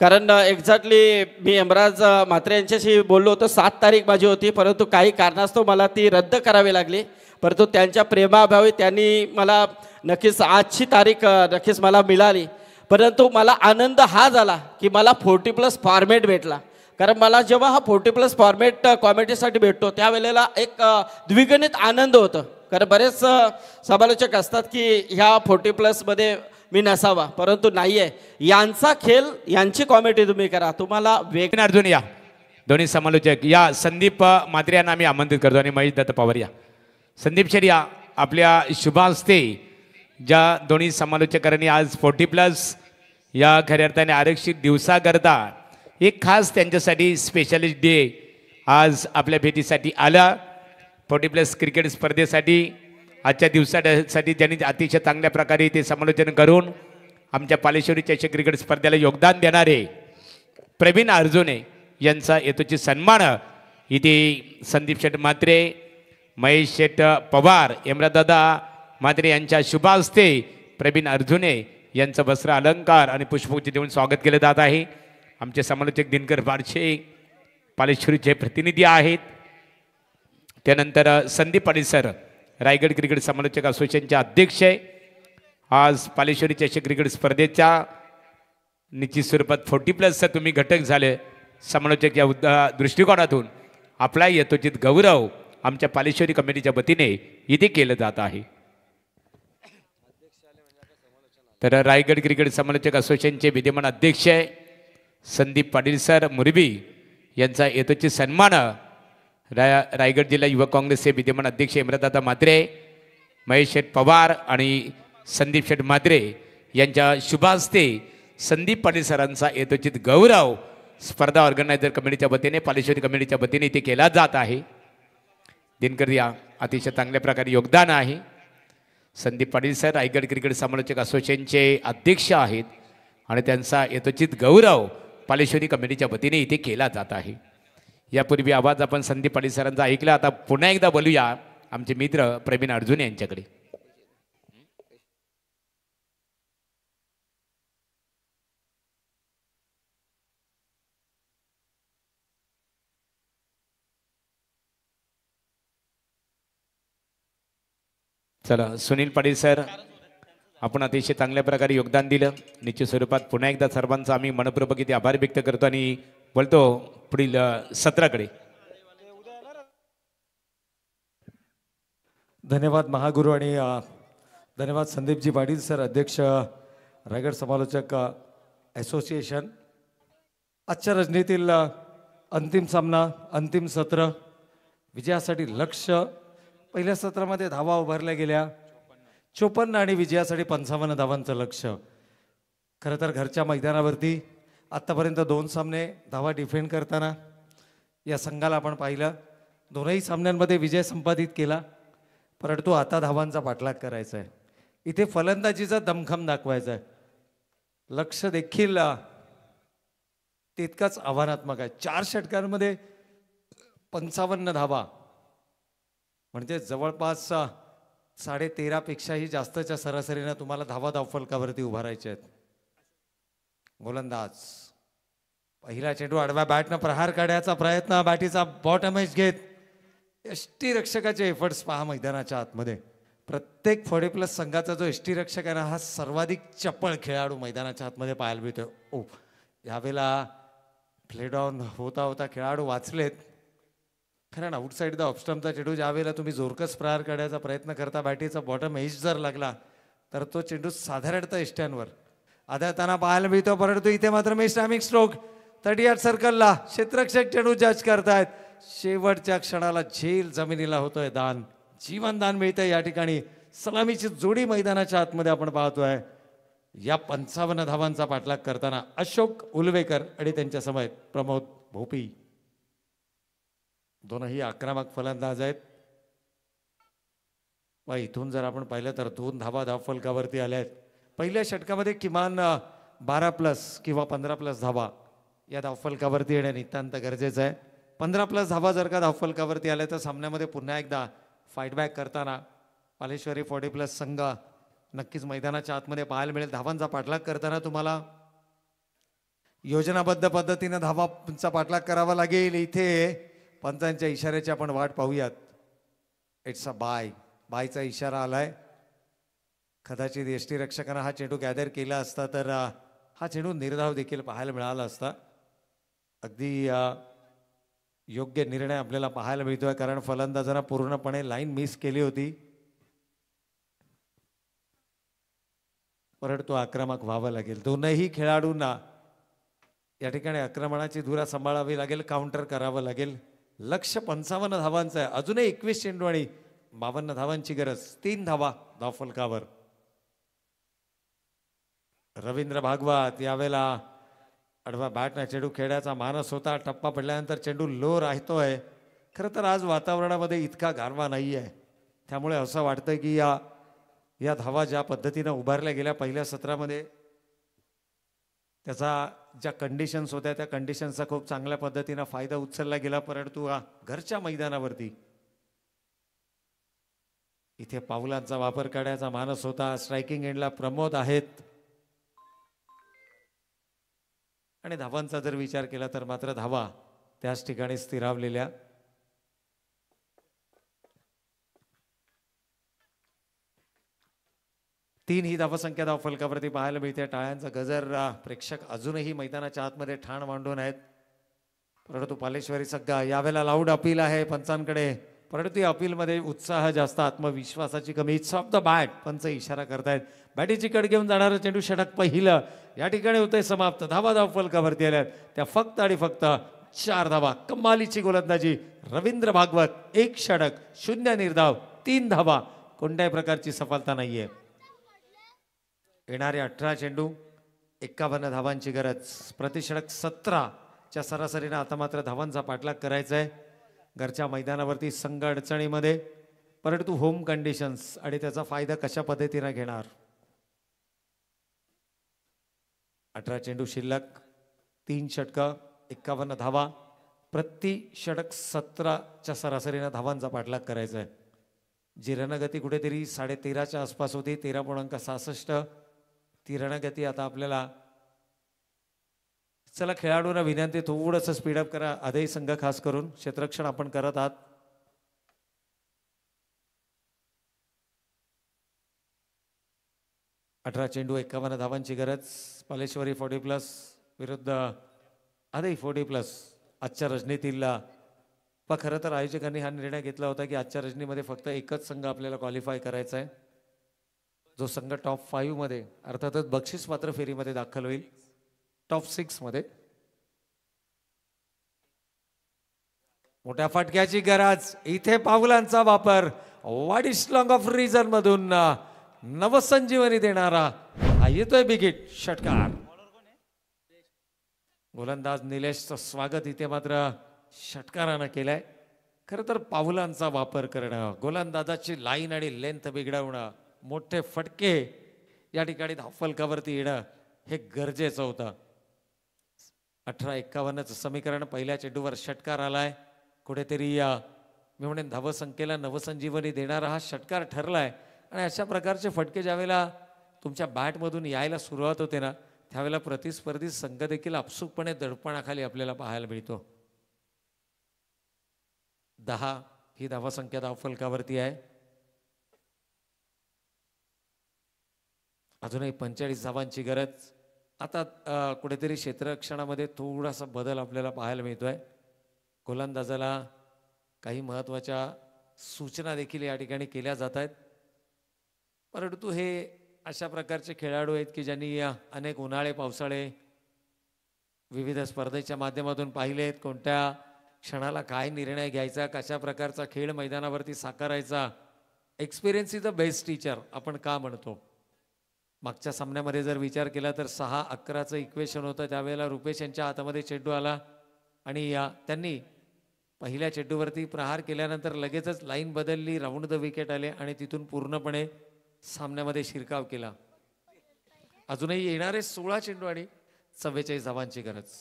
कारण एक्झॅक्टली मी यमराज म्हात्रे यांच्याशी बोललो होतो, 7 तारीख माझी होती, परंतु काही कारणास्तव मला ती रद्द करावी लागली. परंतु त्यांच्या प्रेमाभावी त्यांनी मला नक्कीच आजची तारीख नक्कीच मला मिळाली. परंतु मला आनंद हा झाला की मला 40+ फॉर्मॅट भेटला. कारण मला जेव्हा हा 40+ फॉर्मॅट कॉमेडीसाठी भेटतो त्यावेळेला एक द्विगुणित आनंद होतं. कारण बरेच समालोचक असतात की ह्या 40+ मध्ये मी नसावा, परंतु नाही आहे. यांचा खेळ, यांची कॉमेडी तुम्ही करा, तुम्हाला वेगन अर्जुन या दोन्ही समालोचक या. संदीप म्हात्रे यांना आम्ही आमंत्रित करतो आणि महेश दत्त पवार या. संदीप सर या आपल्या शुभ हस्ते ज्या दोन्ही समालोचकांनी आज 40+ या खऱ्या अर्थाने आरक्षित दिवसाकरता एक खास त्यांच्यासाठी स्पेशलिस्ट डे आज आपल्या भेटीसाठी आला. 40+ क्रिकेट स्पर्धेसाठी आजच्या दिवसासाठी ज्यांनी अतिशय चांगल्या प्रकारे ते समालोचन करून आमच्या पालेश्वरी चषक क्रिकेट स्पर्धेला योगदान देणारे प्रवीण अर्जुने यांचा यथोचित सन्मान इथे संदीप शेठ म्हात्रे, महेश शेठ पवार, यमराजदादा म्हात्रे यांच्या शुभ हस्ते प्रवीण अर्जुने यांचं वस्त्र अलंकार आणि पुष्पगुच्छ देऊन स्वागत केलं जात आहे. आमचे समालोचक दिनकर बारशे पालेश्वरीचे प्रतिनिधी आहेत. त्यानंतर संदीप पाटील सर रायगड क्रिकेट समालोचक असोसिएशनचे अध्यक्ष आहे. आज पालेश्वरी चषक क्रिकेट स्पर्धेच्या निश्चित स्वरूपात 40+ तुम्ही घटक झाले समालोचक या दृष्टिकोनातून आपला यथोचित गौरव आमच्या पालेश्वरी कमिटीच्या वतीने इथे केलं जात आहे. तर रायगड क्रिकेट समालोचक असोसिएशनचे विद्यमान अध्यक्ष आहे संदीप पाटील सर मुरबी यांचा यथोचित सन्मान रायगड जिल्हा युवक काँग्रेसचे विद्यमान अध्यक्ष यमराजदादा म्हात्रे, महेश शेठ पवार आणि संदीप शेठ म्हात्रे यांच्या शुभ हस्ते संदीप पाटील सरांचा यथोचित गौरव स्पर्धा ऑर्गनायझर कमिटीच्या वतीने पालेश्वरी कमिटीच्या वतीने इथे केला जात आहे. दिनकर या अतिशय चांगल्या प्रकारे योगदान आहे. संदीप पाटील सर रायगड क्रिकेट समालोचक असोसिएशनचे अध्यक्ष आहेत आणि त्यांचा यथोचित गौरव पालेश्वरी कमिटीच्या वतीने इथे केला जात आहे. यापूर्वी आवाज आपण संदीप पाटील सरांचा ऐकला. आता पुन्हा एकदा बोलूया आमचे मित्र प्रवीण अर्जुन यांच्याकडे. चला सुनील पाटील सर, आपण अतिशय चांगल्या प्रकारे योगदान दिलं. निश्चित स्वरूपात पुन्हा एकदा सर्वांचा आम्ही मनपूर्वक इथे आभार व्यक्त करतो आणि बोलतो पुढील सत्राकडे. धन्यवाद महागुरु आणि धन्यवाद संदीपजी पाटील सर, अध्यक्ष रायगड समालोचक असोसिएशन. आजच्या रजनीतील अंतिम सामना, अंतिम सत्र, विजयासाठी लक्ष्य. पहिल्या सत्रामध्ये धावा उभारल्या गेल्या 54 आणि विजयासाठी 55 धावांचं लक्ष्य. खरं तर घरच्या मैदानावरती आत्तापर्यंत 2 सामने धावा डिफेंड करताना या संघाला आपण पाहिलं. दोनही सामन्यांमध्ये विजय संपादित केला, परंतु आता धावांचा पाठलाग करायचा आहे. इथे फलंदाजीचा दमखम दाखवायचा आहे. लक्ष देखील तितकाच आव्हानात्मक आहे. 4 षटकांमध्ये 55 धावा म्हणजे जवळपास 13.5 पेक्षाही जास्तच्या सरासरीनं तुम्हाला धावा धावफलकावरती उभारायचे आहेत. गोलंदाज पहिला चेंडू आडव्या बॅटनं प्रहार काढण्याचा प्रयत्न, बॅटीचा बॉटम एज घेत यष्टीरक्षकाचे एफर्ट्स पहा मैदानाच्या आतमध्ये. प्रत्येक 40+ संघाचा जो यष्टीरक्षक आहे ना, हा सर्वाधिक चपळ खेळाडू मैदानाच्या आतमध्ये पाहायला मिळतो. ओ, यावेळेला प्लेडाऊन होता होता खेळाडू वाचलेत. खरं ना, आउटसाईड द ऑफस्टम्पचा चेंडू ज्यावेळेला तुम्ही जोरकस प्रहार काढायचा प्रयत्न करता, बॅटीचा बॉटम एज जर लागला तर तो चेंडू साधारणतः इष्ट्यांवर आदळताना पाहायला मिळतो. परंतु इथे मात्र मिस टायमिंग स्ट्रोक 38 सर्कलला क्षेत्ररक्षक चेंडू जज करतायत. शेवटच्या क्षणाला झेल जमिनीला होतोय दान, जीवनदान मिळतंय. या ठिकाणी सलामीची जोडी मैदानाच्या आतमध्ये आपण पाहतोय. या 55 धावांचा पाठलाग करताना अशोक उलवेकर आणि त्यांच्या समवेत प्रमोद भोपी, दोनही आक्रमक फलंदाज आहेत. व इथून जर आपण पाहिलं तर 2 धावा धावफलकावरती आल्या आहेत. पहिल्या षटकामध्ये किमान 12+ किंवा 15+ धावा या धावफलकावरती येणं नितांत गरजेचं आहे. 15+ धावा जर का धावफलकावरती आल्या तर सामन्यामध्ये पुन्हा एकदा फाईटबॅक करताना पालेश्वरी 40+ संघ नक्कीच मैदानाच्या आतमध्ये पाहायला मिळेल. धावांचा पाठलाग करताना तुम्हाला योजनाबद्ध पद्धतीनं धावांचा पाठलाग करावा लागेल. इथे पंचांच्या इशाऱ्याची आपण वाट पाहूयात. इट्स अ बाय, बायचा इशारा आलाय. कदाचित यष्टीरक्षकांना हा चेंडू गॅदर केला असता तर हा चेंडू निर्धाव देखील पाहायला मिळाला असता. अगदी योग्य निर्णय आपल्याला पाहायला मिळतोय, कारण फलंदाजांना पूर्णपणे लाईन मिस केली होती. परंतु आक्रमक व्हावं लागेल. दोनही खेळाडूंना या ठिकाणी आक्रमणाची धुरा सांभाळावी लागेल, काउंटर करावं लागेल. लक्ष्य 55 धावांचं आहे. अजूनही 21 चेंडू आणि 52 धावांची गरज. 3 धावा धावफलकावर. रवींद्र भागवत यावेळेला आडवा बॅटनं चेंडू खेळण्याचा मानस होता. टप्पा पडल्यानंतर चेंडू लो राहतोय. खरं तर आज वातावरणामध्ये इतका गारवा नाही आहे, त्यामुळे असं वाटतं की या धावा ज्या पद्धतीनं उभारल्या गेल्या पहिल्या सत्रामध्ये, त्याचा ज्या कंडिशन्स होत्या त्या कंडिशन्सचा खूप चांगल्या पद्धतीनं फायदा उचलला गेला. परंतु घरच्या मैदानावरती इथे पावलांचा वापर करण्याचा मानस होता. स्ट्रायकिंग एंडला प्रमोद आहेत आणि धावांचा जर विचार केला तर मात्र धावा त्याच ठिकाणी स्थिरावलेल्या. तीन ही धावसंख्या धावफलकावरती पाहायला मिळते. टाळ्यांचा गजर. प्रेक्षक अजूनही मैदानाच्या आतमध्ये ठाण मांडून आहेत. परंतु पालेश्वरी सग्गा यावेळेला लाऊड अपील आहे पंचांकडे. परंतु या अपीलमध्ये उत्साह जास्त, आत्मविश्वासाची कमी. इट्स ऑफ द बॅट, पंच इशारा करतायत. बॅटीची कड घेऊन जाणारं चेंडू षटक पहिलं या ठिकाणी होतंय समाप्त. धावा धावफलकावरती आल्यात त्या फक्त आणि फक्त 4 धावा. कमालीची गोलंदाजी रवींद्र भागवत. 1 षटक, 0 निर्धाव, 3 धावा. कोणत्याही प्रकारची सफलता नाहीये. येणारे 18 चेंडू, 51 धावांची गरज. प्रतिषटक 17. च्या सरासरीनं आता मात्र धावांचा पाठलाग करायचा आहे. घरच्या मैदानावरती संघ अडचणीमध्ये, परंतु होम कंडिशन्स आणि त्याचा फायदा कशा पद्धतीने घेणार. 18 चेंडू शिल्लक, 3 षटकं, 51 धावा, प्रति षटक 17च्या सरासरीनं धावांचा पाठलाग करायचा आहे. जी रणगती कुठेतरी 13.5च्या आसपास होती, 13.66. ती रणगती आता आपल्याला, चला खेळाडूंना विनंती थोडंसं स्पीडअप करा. आधीही संघ खास करून क्षेत्ररक्षण आपण करत आहात. अठरा चेंडू 51 धावांची गरज. पालेश्वरी 40+ विरुद्ध आधी 40+. आजच्या रजनीतील पण खरं तर आयोजकांनी हा निर्णय घेतला होता की आजच्या रजनीमध्ये फक्त एकच संघ आपल्याला क्वालिफाय करायचा आहे. जो संघ टॉप 5 मध्ये, अर्थातच बक्षीस पात्र फेरीमध्ये दाखल होईल, टॉप 6 मध्ये. मोठ्या फटक्याची गरज, इथे पावलांचा वापर. What is long of reason मधून नवसंजीवनी देणारा हा येतोय बिगिट षटकार. गोलंदाज निलेशचं स्वागत इथे मात्र षटकारानं केलंय. खरं तर पावलांचा वापर करणं, गोलंदाजाची लाईन आणि लेंथ बिघडवणं, मोठे फटके या ठिकाणी धावफलकावरती येणं हे गरजेचं होतं. 18-51चं समीकरण. पहिल्या चेंडूवर षटकार आलाय. कुठेतरी मी म्हणेन धावसंख्येला नवसंजीवनी देणारा हा षटकार ठरलाय. आणि अशा प्रकारचे फटके ज्यावेळेला तुमच्या बॅटमधून यायला सुरुवात होते ना, त्यावेळेला प्रतिस्पर्धी संघ देखील आपसुकपणे दडपणाखाली आपल्याला पाहायला मिळतो. 10 ही धावसंख्या धावफलकावरती आहे. अजूनही 45 धावांची गरज. आता कुठेतरी क्षेत्ररक्षणामध्ये थोडासा बदल आपल्याला पाहायला मिळतोय. गोलंदाजाला काही महत्त्वाच्या सूचना देखील या ठिकाणी केल्या जात आहेत. परंतु हे अशा प्रकारचे खेळाडू आहेत की ज्यांनी अनेक उन्हाळे पावसाळे विविध स्पर्धेच्या माध्यमातून पाहिलेत. कोणत्या क्षणाला काय निर्णय घ्यायचा, कशा प्रकारचा खेळ मैदानावरती साकारायचा. Experience is the best teacher आपण का म्हणतो. मागच्या सामन्यामध्ये जर विचार केला तर 6-11चं इक्वेशन होतं. त्यावेळेला रुपेश यांच्या हातामध्ये चेंडू आला आणि त्यांनी पहिल्या चेंडूवरती प्रहार केल्यानंतर लगेचच लाईन बदलली, राऊंड द विकेट आले आणि तिथून पूर्णपणे सामन्यामध्ये शिरकाव केला. अजूनही येणारे 16 चेंडू आणि 44 धावांची गरज.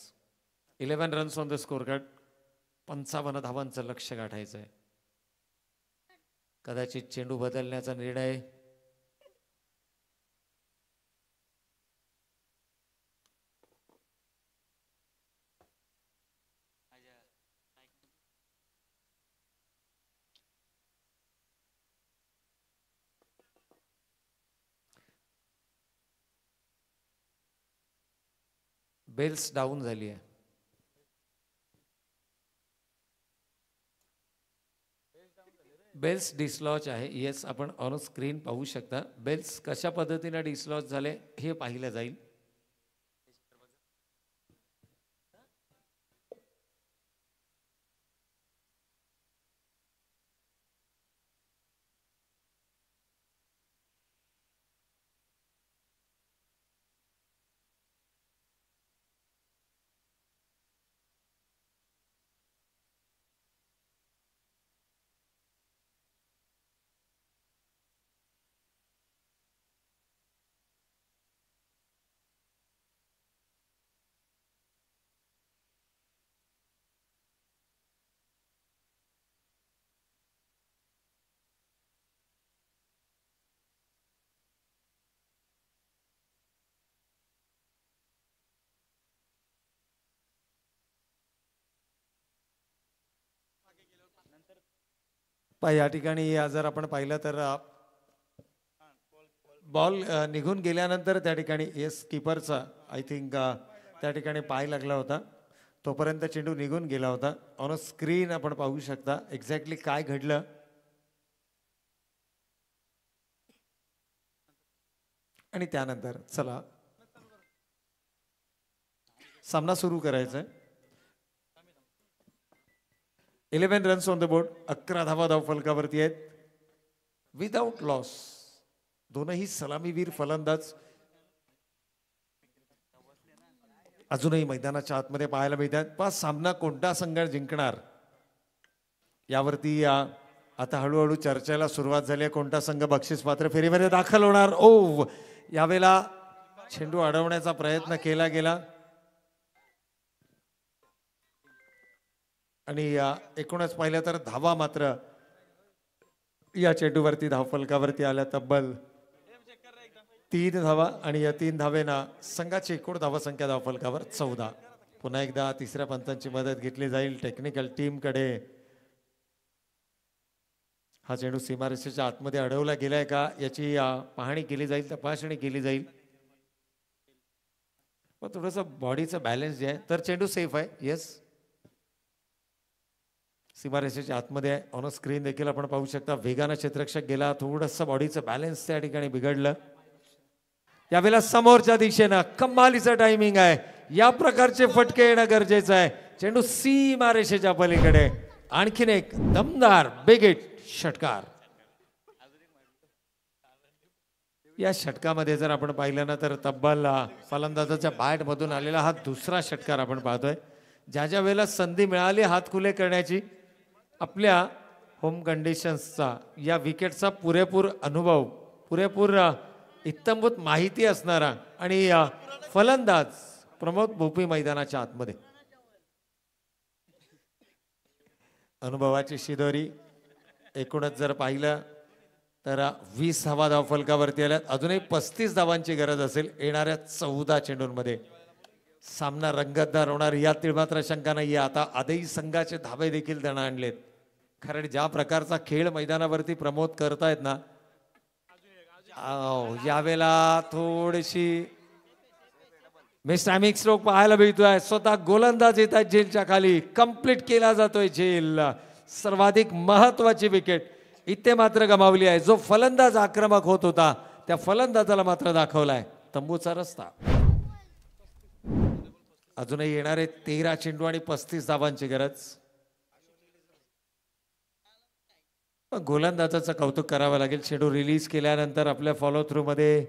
11 runs on the score card. 55 धावांचं लक्ष्य गाठायचं आहे. कदाचित चेंडू बदलण्याचा निर्णय बेल्स डाऊन झाली आहे. बेल्स डिसलॉच आहे. येस, आपण ऑन स्क्रीन पाहू शकता. बेल्स कशा पद्धतीने डिसलॉच झाले हे पाहिलं जाईल. या ठिकाणी जर आपण पाहिलं तर बॉल निघून गेल्यानंतर त्या ठिकाणी येस कीपरचा आय थिंक त्या ठिकाणी पाय लागला होता. तोपर्यंत चेंडू निघून गेला होता. ऑन स्क्रीन आपण पाहू शकता एक्झॅक्टली काय घडलं. आणि त्यानंतर चला सामना सुरू करायचा आहे. 11 रन्स ऑन द बोर्ड. 11 धावा धावफलकावरती आहेत विदाउट लॉस. दोनही सलामीवीर फलंदाज. अजूनही मैदानाच्या आतमध्ये पाहायला मिळतात. पाच सामना कोणता संघ जिंकणार यावरती आता हळूहळू चर्चेला सुरुवात झाली आहे. कोणता संघ बक्षीस पात्र फेरीमध्ये दाखल होणार. ओ यावेळेला चेंडू अडवण्याचा प्रयत्न केला गेला आणि एकूणच पाहिलं तर धावा मात्र या चेंडूवरती धावफलकावरती आल्या तब्बल 3 धावा आणि या 3 धावेना संघाची एकूण धावसंख्या धावफलकावर 14. पुन्हा एकदा तिसऱ्या पंचांची मदत घेतली जाईल टेक्निकल टीमकडे. हा चेंडू सीमारेषेच्या आतमध्ये अडवला गेलाय का याची पाहणी केली जाईल, तपासणी केली जाईल. पण थोडंसं बॉडीचं बॅलन्स जे आहे तर चेंडू सेफ आहे. येस, सीमारेषेच्या आतमध्ये आहे. ऑन स्क्रीन देखील आपण पाहू शकता वेगानं क्षेत्ररक्षक गेला, थोडंसं बॉडीचं बॅलन्स त्या ठिकाणी बिघडलं. यावेळेला समोरच्या दिशेनं कमालीचं टायमिंग आहे. या प्रकारचे फटके येणं गरजेचं आहे. चेंडू सीमारेषेच्या पलीकडे आणखीन एक दमदार बेगेट षटकार. या षटकामध्ये जर आपण पाहिलं ना तर तब्बल फलंदाजाच्या बॅट मधून आलेला हा दुसरा षटकार आपण पाहतोय. ज्या ज्या वेळेला संधी मिळाली हात खुले करण्याची, आपल्या होम कंडिशन्सचा या विकेटचा पुरेपूर अनुभव, पुरेपूर इत्तंभूत माहिती असणारा आणि फलंदाज प्रमोद भोपी मैदानाच्या आतमध्ये अनुभवाची शिदोरी. एकूणच जर पाहिलं तर 20 धावा धावफलकावरती आल्यात. अजूनही 35 धावांची गरज असेल येणाऱ्या 14 चेंडूंमध्ये. सामना रंगतदार होणार यात मात्र शंका नाहीये. आता आदई संघाचे धाबे देखील त्यांना आणलेत, कारण ज्या प्रकारचा खेळ मैदानावरती प्रमोद करतायत ना, यावेळेला थोडीशी मिसॅमिक स्ट्रोक पाहायला मिळतोय. स्वतः गोलंदाज येत आहेत झेलच्या खाली, कंप्लीट केला जातोय झेल. सर्वाधिक महत्वाची विकेट इथे मात्र गमावली आहे. जो फलंदाज आक्रमक होत होता त्या फलंदाजाला मात्र दाखवलाय तंबूचा रस्ता. अजूनही येणारे 13 चेंडू आणि 35 धावांची गरज. गोलंदाजाचं कौतुक करावं लागेल. चेंडू रिलीज केल्यानंतर आपल्या फॉलो थ्रू मध्ये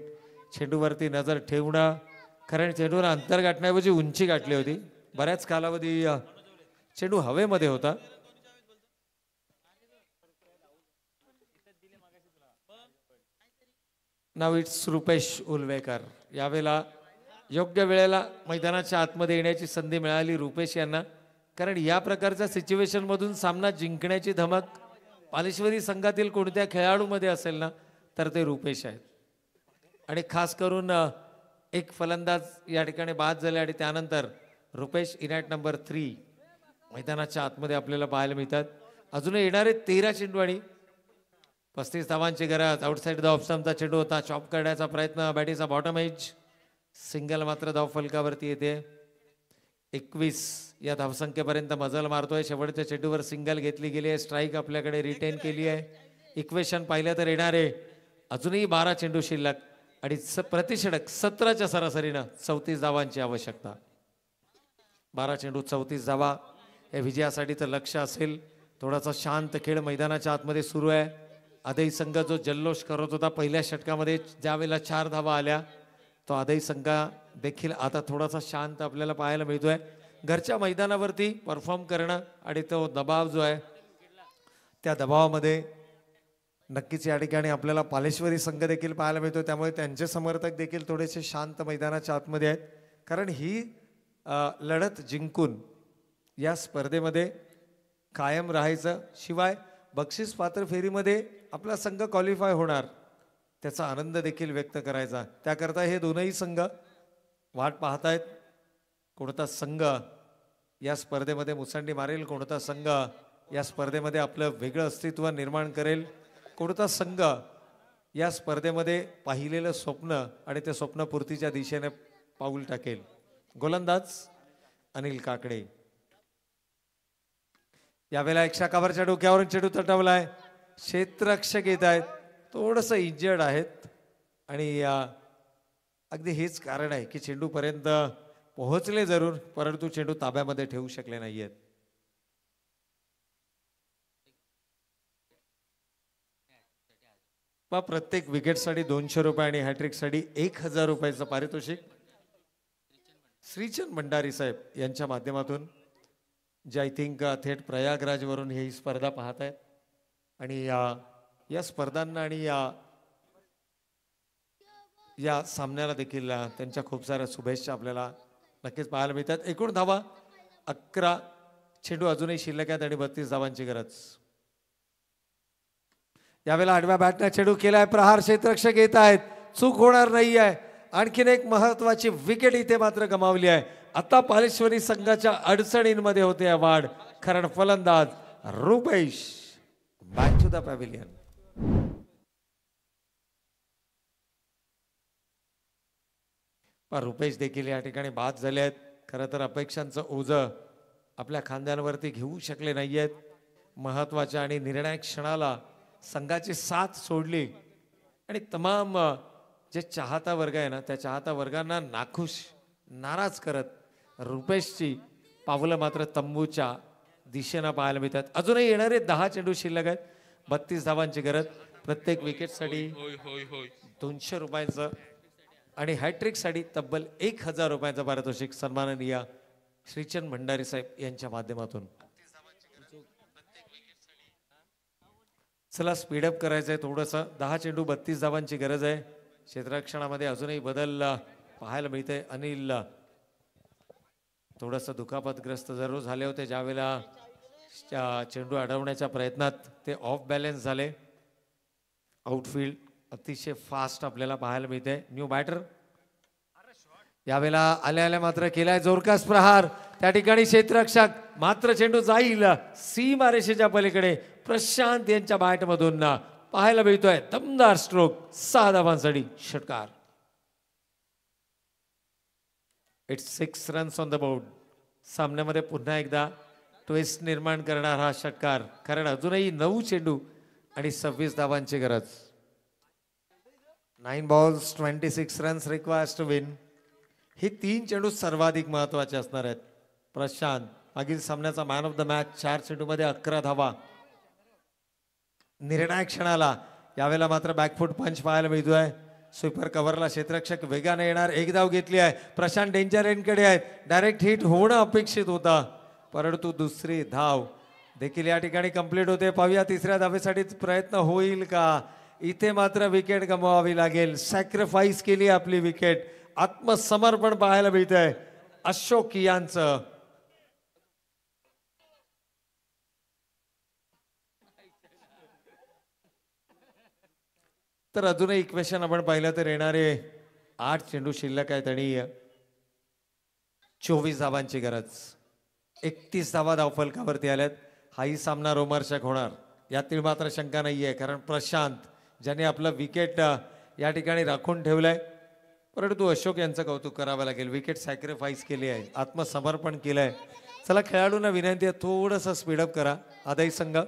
चेंडूवरती नजर ठेवणं, कारण चेंडूला अंतर गाठण्याऐवजी उंची गाठली होती. बऱ्याच कालावधी चेंडू हवेमध्ये होता. नाव इट्स रुपेश उलवेकर. यावेळेला योग्य वेळेला मैदानाच्या आतमध्ये येण्याची संधी मिळाली रुपेश यांना, कारण या प्रकारच्या सिच्युएशन मधून सामना जिंकण्याची धमक पालेश्वरी संघातील कोणत्या खेळाडूमध्ये असेल ना तर ते रुपेश आहेत. आणि खास करून एक फलंदाज या ठिकाणी बाद झाले आणि त्यानंतर रुपेश इनॅट नंबर 3 मैदानाच्या आतमध्ये आपल्याला पाहायला मिळतात. अजूनही येणारे 13 चेंडू आणि 35 धावांची गरज. आउटसाइड द ऑफस्टंपचा चेंडू होता, चॉप करण्याचा प्रयत्न, बॅटीचा बॉटम एज, सिंगल मात्र धावफलकावरती येते. 21 या धावसंख्येपर्यंत मजल मारतोय. शेवटच्या चेंडूवर सिंगल घेतली गेली आहे, स्ट्राईक आपल्याकडे रिटेन केली आहे. इक्वेशन पाहिलं तर येणारे अजूनही 12 चेंडू शिल्लक आणि प्रतिषेधक 17च्या सरासरीनं 34 धावांची आवश्यकता. 12 चेंडू 34 धावा या विजयासाठी तर लक्ष असेल. थोडासा शांत खेळ मैदानाच्या आतमध्ये सुरू आहे. आदई संघ जो जल्लोष करत होता पहिल्या षटकामध्ये, ज्या वेळेला 4 धावा आल्या, तो आदई संघ देखील आता थोडासा शांत आपल्याला पाहायला मिळतोय. घरच्या मैदानावरती परफॉर्म करणं आणि तो दबाव जो आहे त्या दबावामध्ये नक्कीच या ठिकाणी आपल्याला पालेश्वरी संघ देखील पाहायला मिळतो. त्यामुळे त्यांचे समर्थक देखील थोडेसे शांत मैदानाच्या आतमध्ये आहेत, कारण ही लढत जिंकून या स्पर्धेमध्ये कायम राहायचं, शिवाय बक्षीस पात्र फेरीमध्ये आपला संघ क्वालिफाय होणार त्याचा आनंद देखील व्यक्त करायचा. त्याकरता हे दोनही संघ वाट पाहतायत. कोणता संघ या स्पर्धेमध्ये मुसंडी मारेल, कोणता संघ या स्पर्धेमध्ये आपलं वेगळं अस्तित्व निर्माण करेल, कोणता संघ या स्पर्धेमध्ये पाहिलेलं स्वप्न आणि त्या स्वप्नपूर्तीच्या दिशेने पाऊल टाकेल. गोलंदाज अनिल काकडे. यावेळेला एक शाखावरच्या डोक्यावरून चेंडू तटवलाय. क्षेत्ररक्षक येत आहेत, थोडंसं इंजर्ड आहेत आणि अगदी हेच कारण आहे की चेंडूपर्यंत पोहोचले जरूर, परंतु चेंडू ताब्यामध्ये ठेवू शकले नाहीयेत. प्रत्येक विकेटसाठी 200 रुपये आणि हॅट्रिकसाठी 1000 रुपयाचं पारितोषिक. श्रीचंद भंडारी साहेब यांच्या माध्यमातून जे आय थिंक थेट प्रयागराजवरून ही स्पर्धा पाहत आहेत आणि या स्पर्धांना आणि या सामन्याला देखील त्यांच्या खूप साऱ्या शुभेच्छा आपल्याला नक्कीच पाहायला मिळतात. एकूण धावा 11, चेंडू अजूनही शिल्लक आहेत आणि 32 धावांची गरज. यावेळेला आडव्या बॅटने चेंडू केलाय, प्रहार क्षेत्ररक्षक येत आहेत, चूक होणार नाही आहे. आणखीन एक महत्वाची विकेट इथे मात्र गमावली आहे. आता पालेश्वरी संघाच्या अडचणींमध्ये होते वाढ, कारण फलंदाज Rupesh back to the pavilion. पण रुपेश देखील या ठिकाणी बाद झाले आहेत. खरं तर अपेक्षांचं ओझं आपल्या खांद्यांवरती घेऊ शकले नाही आहेत. महत्वाच्या आणि निर्णायक क्षणाला संघाची साथ सोडली आणि तमाम जे चाहता वर्ग आहे ना, त्या चाहता वर्गांना नाखुश नाराज करत रुपेशची पावलं मात्र तंबूच्या दिशेनं पाहायला मिळतात. अजूनही येणारे 10 चेंडू शिल्लक आहेत. 32 धावांची गरज. प्रत्येक विकेटसाठी 200 रुपयांचं आणि हॅट्रिकसाठी तब्बल 1000 रुपयांचं पारितोषिक सन्माननीय श्रीचंद भंडारी साहेब यांच्या माध्यमातून. चला स्पीडअप करायचं आहे थोडंसं. 10 चेंडू 32 धावांची गरज आहे. क्षेत्ररक्षणामध्ये अजूनही बदल पाहायला मिळते. अनिल थोडंसं दुखापतग्रस्त जरूर झाले होते. ज्यावेळेला चेंडू अडवण्याच्या प्रयत्नात ते ऑफ बॅलन्स झाले. आउटफील्ड अतिशय फास्ट आपल्याला पाहायला मिळते. न्यू बॅटर यावेळेला आल्या मात्र केलाय जोरकास प्रहार. त्या ठिकाणी क्षेत्ररक्षक मात्र चेंडू जाईल सीमारेषेच्या पलीकडे. प्रशांत यांच्या बॅटमधून पाहायला मिळतोय दमदार स्ट्रोक. 6 धावांसाठी षटकार. It's 6 runs on the board. सामन्यामध्ये पुन्हा एकदा ट्विस्ट निर्माण करणार हा षटकार, कारण अजूनही 9 चेंडू आणि 26 धावांची गरज. 9 balls 26 runs required to win. ही 3 चेंडू सर्वाधिक महत्वाचे असणार आहेत. प्रशांत मागील सामन्याचा मॅन ऑफ द मॅच. 4 चेंडूमध्ये 11 धावा. निर्णायक क्षणाला यावेळेला मात्र बॅकफूट पंच पाहायला मिळतोय. स्वीपर कव्हरला क्षेत्ररक्षक वेगाने येणार. एक धाव घेतली आहे. प्रशांत डेंजर एंडकडे आहेत. डायरेक्ट हिट होणं अपेक्षित होता, परंतु दुसरी धाव देखील या ठिकाणी कंप्लीट होते. पाहूया तिसऱ्या धावेसाठी प्रयत्न होईल का. इथे मात्र विकेट गमवावी लागेल. सॅक्रिफाईस केली आपली विकेट. आत्मसमर्पण पाहायला मिळतंय अशोक यांचं. तर अजूनही इक्वेशन आपण पाहिलं तर येणारे 8 चेंडू शिल्लक आहेत आणि 24 धावांची गरज. 31 धावा धावफलकावरती आल्यात. हाही सामना रोमांचक होणार यातील मात्र शंका नाहीये, कारण प्रशांत ज्याने आपलं विकेट या ठिकाणी राखून ठेवलंय, परंतु अशोक यांचं कौतुक करावं लागेल. विकेट सॅक्रिफाईस केली आहे, आत्मसमर्पण केलंय. चला खेळाडूंना विनंती आहे थोडंसं स्पीडअप करा. आदाई संघ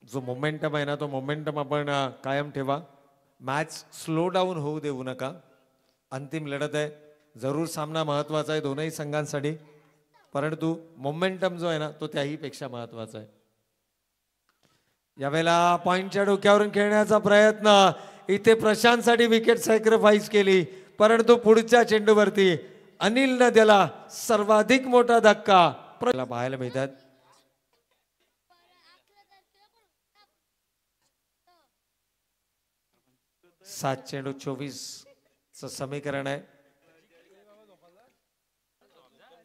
जो मोमेंटम आहे ना, तो मोमेंटम आपण कायम ठेवा. मॅच स्लो डाऊन होऊ देऊ नका. अंतिम लढत आहे. जरूर सामना महत्वाचा आहे दोनही संघांसाठी, परंतु मोमेंटम जो आहे ना, तो त्याही पेक्षा महत्वाचा आहे. यावेळेला पॉइंटच्या डोक्यावरून खेळण्याचा प्रयत्न. इथे प्रशांतसाठी विकेट सॅक्रिफाईस केली, परंतु पुढच्या चेंडूवरती अनिलनं त्याला सर्वाधिक मोठा धक्का पाहायला मिळतात. सात चेंडू 24 समीकरण आहे.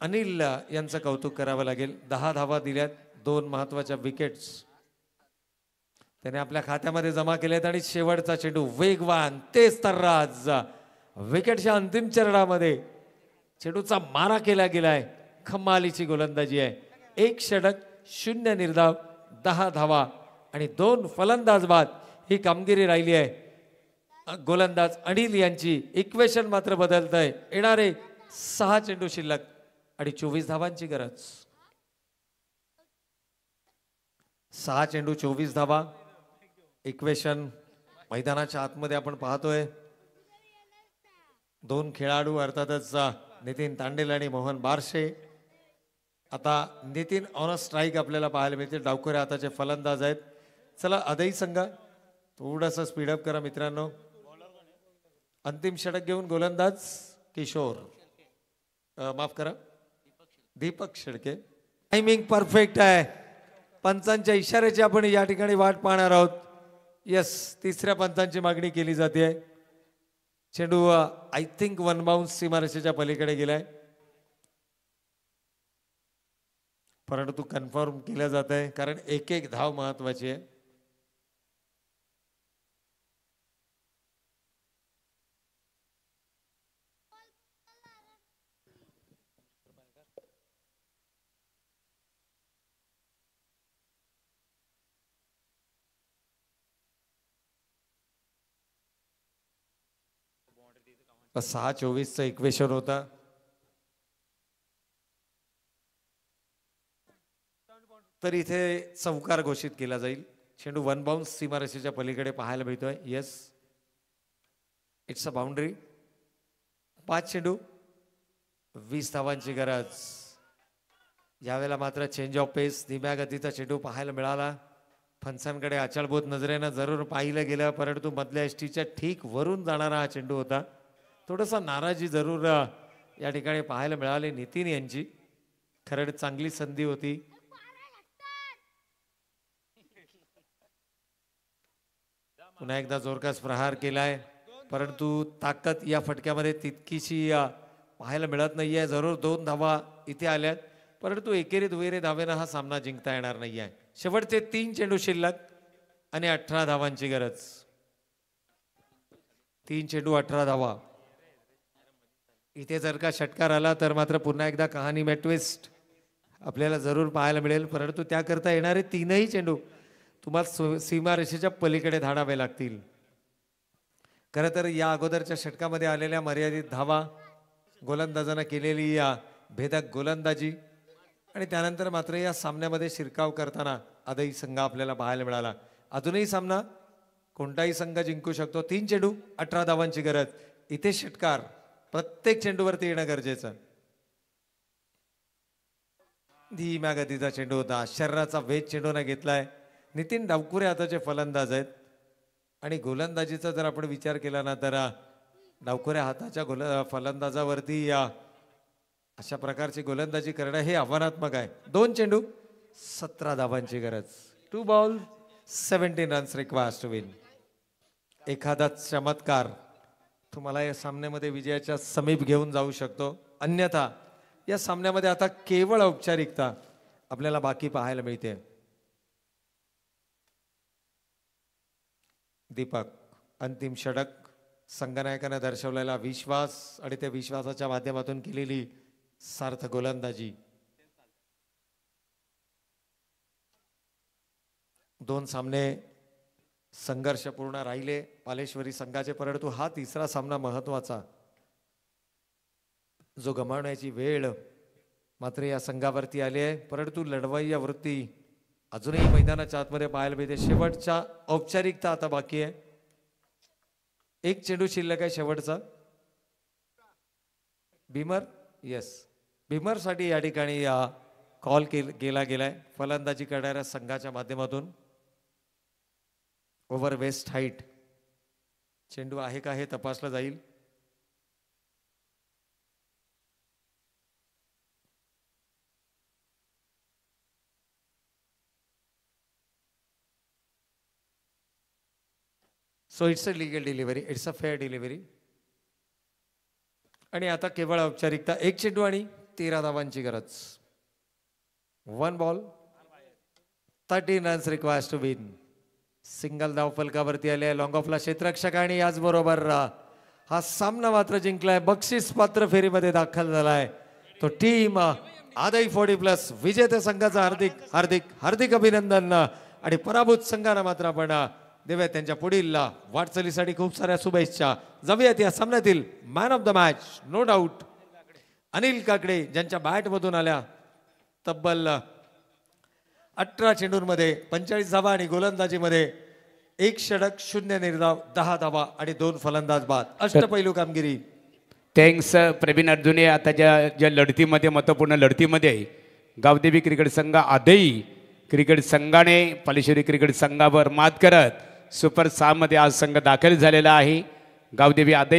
अनिल यांचं कौतुक करावं लागेल. 10 धावा दिल्यात, 2 महत्वाच्या विकेट्स त्याने आपल्या खात्यामध्ये जमा केल्यात. आणि शेवटचा चेंडू वेगवान तेज तर्राज. विकेटच्या अंतिम चरणामध्ये चेंडूचा मारा केला गेलाय. खमालीची गोलंदाजी आहे. 1 षटक 0 निर्धाव, 10 धावा आणि 2 फलंदाज बाद ही कामगिरी राहिली आहे. गोलंदाज अनिल यांची. इक्वेशन मात्र बदलत आहे. येणारे 6 चेंडू शिल्लक आणि 24 धावांची गरज. 6 चेंडू 24 धावा. इक्वेशन मैदानाच्या आतमध्ये आपण पाहतोय. 2 खेळाडू अर्थातच नितीन तांडेल आणि मोहन बारशे. आता नितीन ऑन स्ट्राईक आपल्याला पाहायला मिळते. डावखरे हाताचे फलंदाज आहेत. चला आदई संघ थोडंसं स्पीडअप करा मित्रांनो. अंतिम षटक घेऊन गोलंदाज किशोर माफ करा दीपक शेळके. टायमिंग परफेक्ट आहे. पंचांच्या इशाऱ्याची आपण या ठिकाणी वाट पाहणार आहोत. यस, तिसऱ्या पंचांची मागणी केली जाते. चेंडू आय थिंक वन बाउन्स सीमारेषेच्या पलीकडे गेलाय, परंतु कन्फर्म केलं जात आहे कारण एक एक धाव महत्वाची आहे. बस 6-24चं इक्वेशन होता. तर इथे चौकार घोषित केला जाईल. चेंडू वन बाउन्स सीमारेषेच्या पलीकडे पाहायला मिळतोय. Yes, it's a boundary. 5 चेंडू 20 धावांची गरज. यावेळेला मात्र चेंज ऑफ पेस, धीम्या गतीचा चेंडू पाहायला मिळाला. फणसांकडे आचाळभूत नजरेनं जरूर पाहिलं गेलं, परंतु मधल्या एसटीच्या ठीक वरून जाणारा हा चेंडू होता. थोडासा नाराजी जरूर या ठिकाणी पाहायला मिळाली नितीन यांची. खरड चांगली संधी होती. पुन्हा एकदा जोरकस प्रहार केलाय, परंतु ताकद या फटक्यामध्ये तितकीशी पाहायला मिळत नाहीये. जरूर 2 धावा इथे आल्यात, परंतु एकेरी दुहेरी धावेनं हा सामना जिंकता येणार नाहीये. शेवटचे 3 चेंडू शिल्लक आणि 18 धावांची गरज. 3 चेंडू 18 धावा. इथे जर का षटकार आला तर मात्र पुन्हा एकदा कहाणी में ट्विस्ट आपल्याला जरूर पाहायला मिळेल, परंतु त्याकरता येणारे 3ही चेंडू तुम्हाला सीमारेषेच्या पलीकडे धाडावे लागतील. खरं तर या अगोदरच्या षटकामध्ये आलेल्या मर्यादित धावा, गोलंदाजांना केलेली या भेदक गोलंदाजी आणि त्यानंतर मात्र या सामन्यामध्ये शिरकाव करताना आदही संघ आपल्याला पाहायला मिळाला. अजूनही सामना कोणताही संघ जिंकू शकतो. 3 चेंडू 18 धावांची गरज. इथे षटकार प्रत्येक चेंडूवरती येणं गरजेचं. धीम्या गतीचा चेंडू होता. शरीराचा वेध चेंडूने घेतलाय. नितीन डावकुरे आताचे फलंदाज आहेत आणि गोलंदाजीचा जर आपण विचार केला ना तर डावकुरे हाताच्या फलंदाजावरती अशा प्रकारची गोलंदाजी करणं हे आव्हानात्मक आहे. 2 चेंडू 17 धावांची गरज. 2 ball 17 runs required to win. एखादा चमत्कार तुम्हाला या सामन्यामध्ये विजयाच्या समीप घेऊन जाऊ शकतो, अन्यथा या सामन्यामध्ये आता केवळ औपचारिकता आपल्याला बाकी पाहायला मिळते. दीपक अंतिम षटक, संघनायकाने दर्शवलेला विश्वास आणि त्या विश्वासाच्या माध्यमातून केलेली सार्थ गोलंदाजी. 2 सामने संघर्षपूर्ण राहिले पालेश्वरी संघाचे, परंतु हा तिसरा सामना महत्वाचा जो गमावण्याची वेळ मात्र या संघावरती आली आहे. परंतु लढवय्या वृत्ती अजूनही मैदानाच्या आतमध्ये पाहायला मिळते. शेवटच्या औपचारिकता आता बाकी आहे. 1 चेंडू शिल्लक आहे शेवटचा. भीमर, येस, भीमरसाठी या ठिकाणी कॉल केला गेलाय फलंदाजी करणाऱ्या संघाच्या माध्यमातून. ओव्हर वेस्ट हाईट चेंडू आहे का हे तपासलं जाईल. So it's a legal delivery, it's a fair delivery. आणि आता केवळ औपचारिकता. 1 चेंडू आणि 13 धावांची गरज. 1 ball 13 runs required to win. Single धाव फलकावरती आले लॉंग ऑफला क्षेत्ररक्षक आणि याचबरोबर हा सामना मात्र जिंकलाय. बक्षीस पात्र फेरीमध्ये दाखल झालाय तो टीम आदई 40+ विजेते संघाचा हार्दिक हार्दिक हार्दिक अभिनंदन. आणि पराभूत संघाला मात्र आपण देऊया त्यांच्या पुढील वाटचालीसाठी खूप साऱ्या शुभेच्छा. जाऊयात या सामन्यातील man of the match no doubt Anil Kakade, ज्यांच्या बॅटमधून आल्या तब्बल 18 चेंडूंमध्ये 45 धावा आणि गोलंदाजीमध्ये 1 षटक 0 निर्धाव 10 धावा आणि 2 फलंदाज बाद. अष्टपैलू कामगिरी. थँक्स प्रवीण अर्जुने. आता ज्या लढतीमध्ये महत्त्वपूर्ण लढतीमध्ये गावदेवी क्रिकेट संघ आदई क्रिकेट संघाने पालेश्वरी क्रिकेट संघावर मात करत सुपर 6 मध्ये आज संघ दाखल झालेला आहे. गावदेवी आदई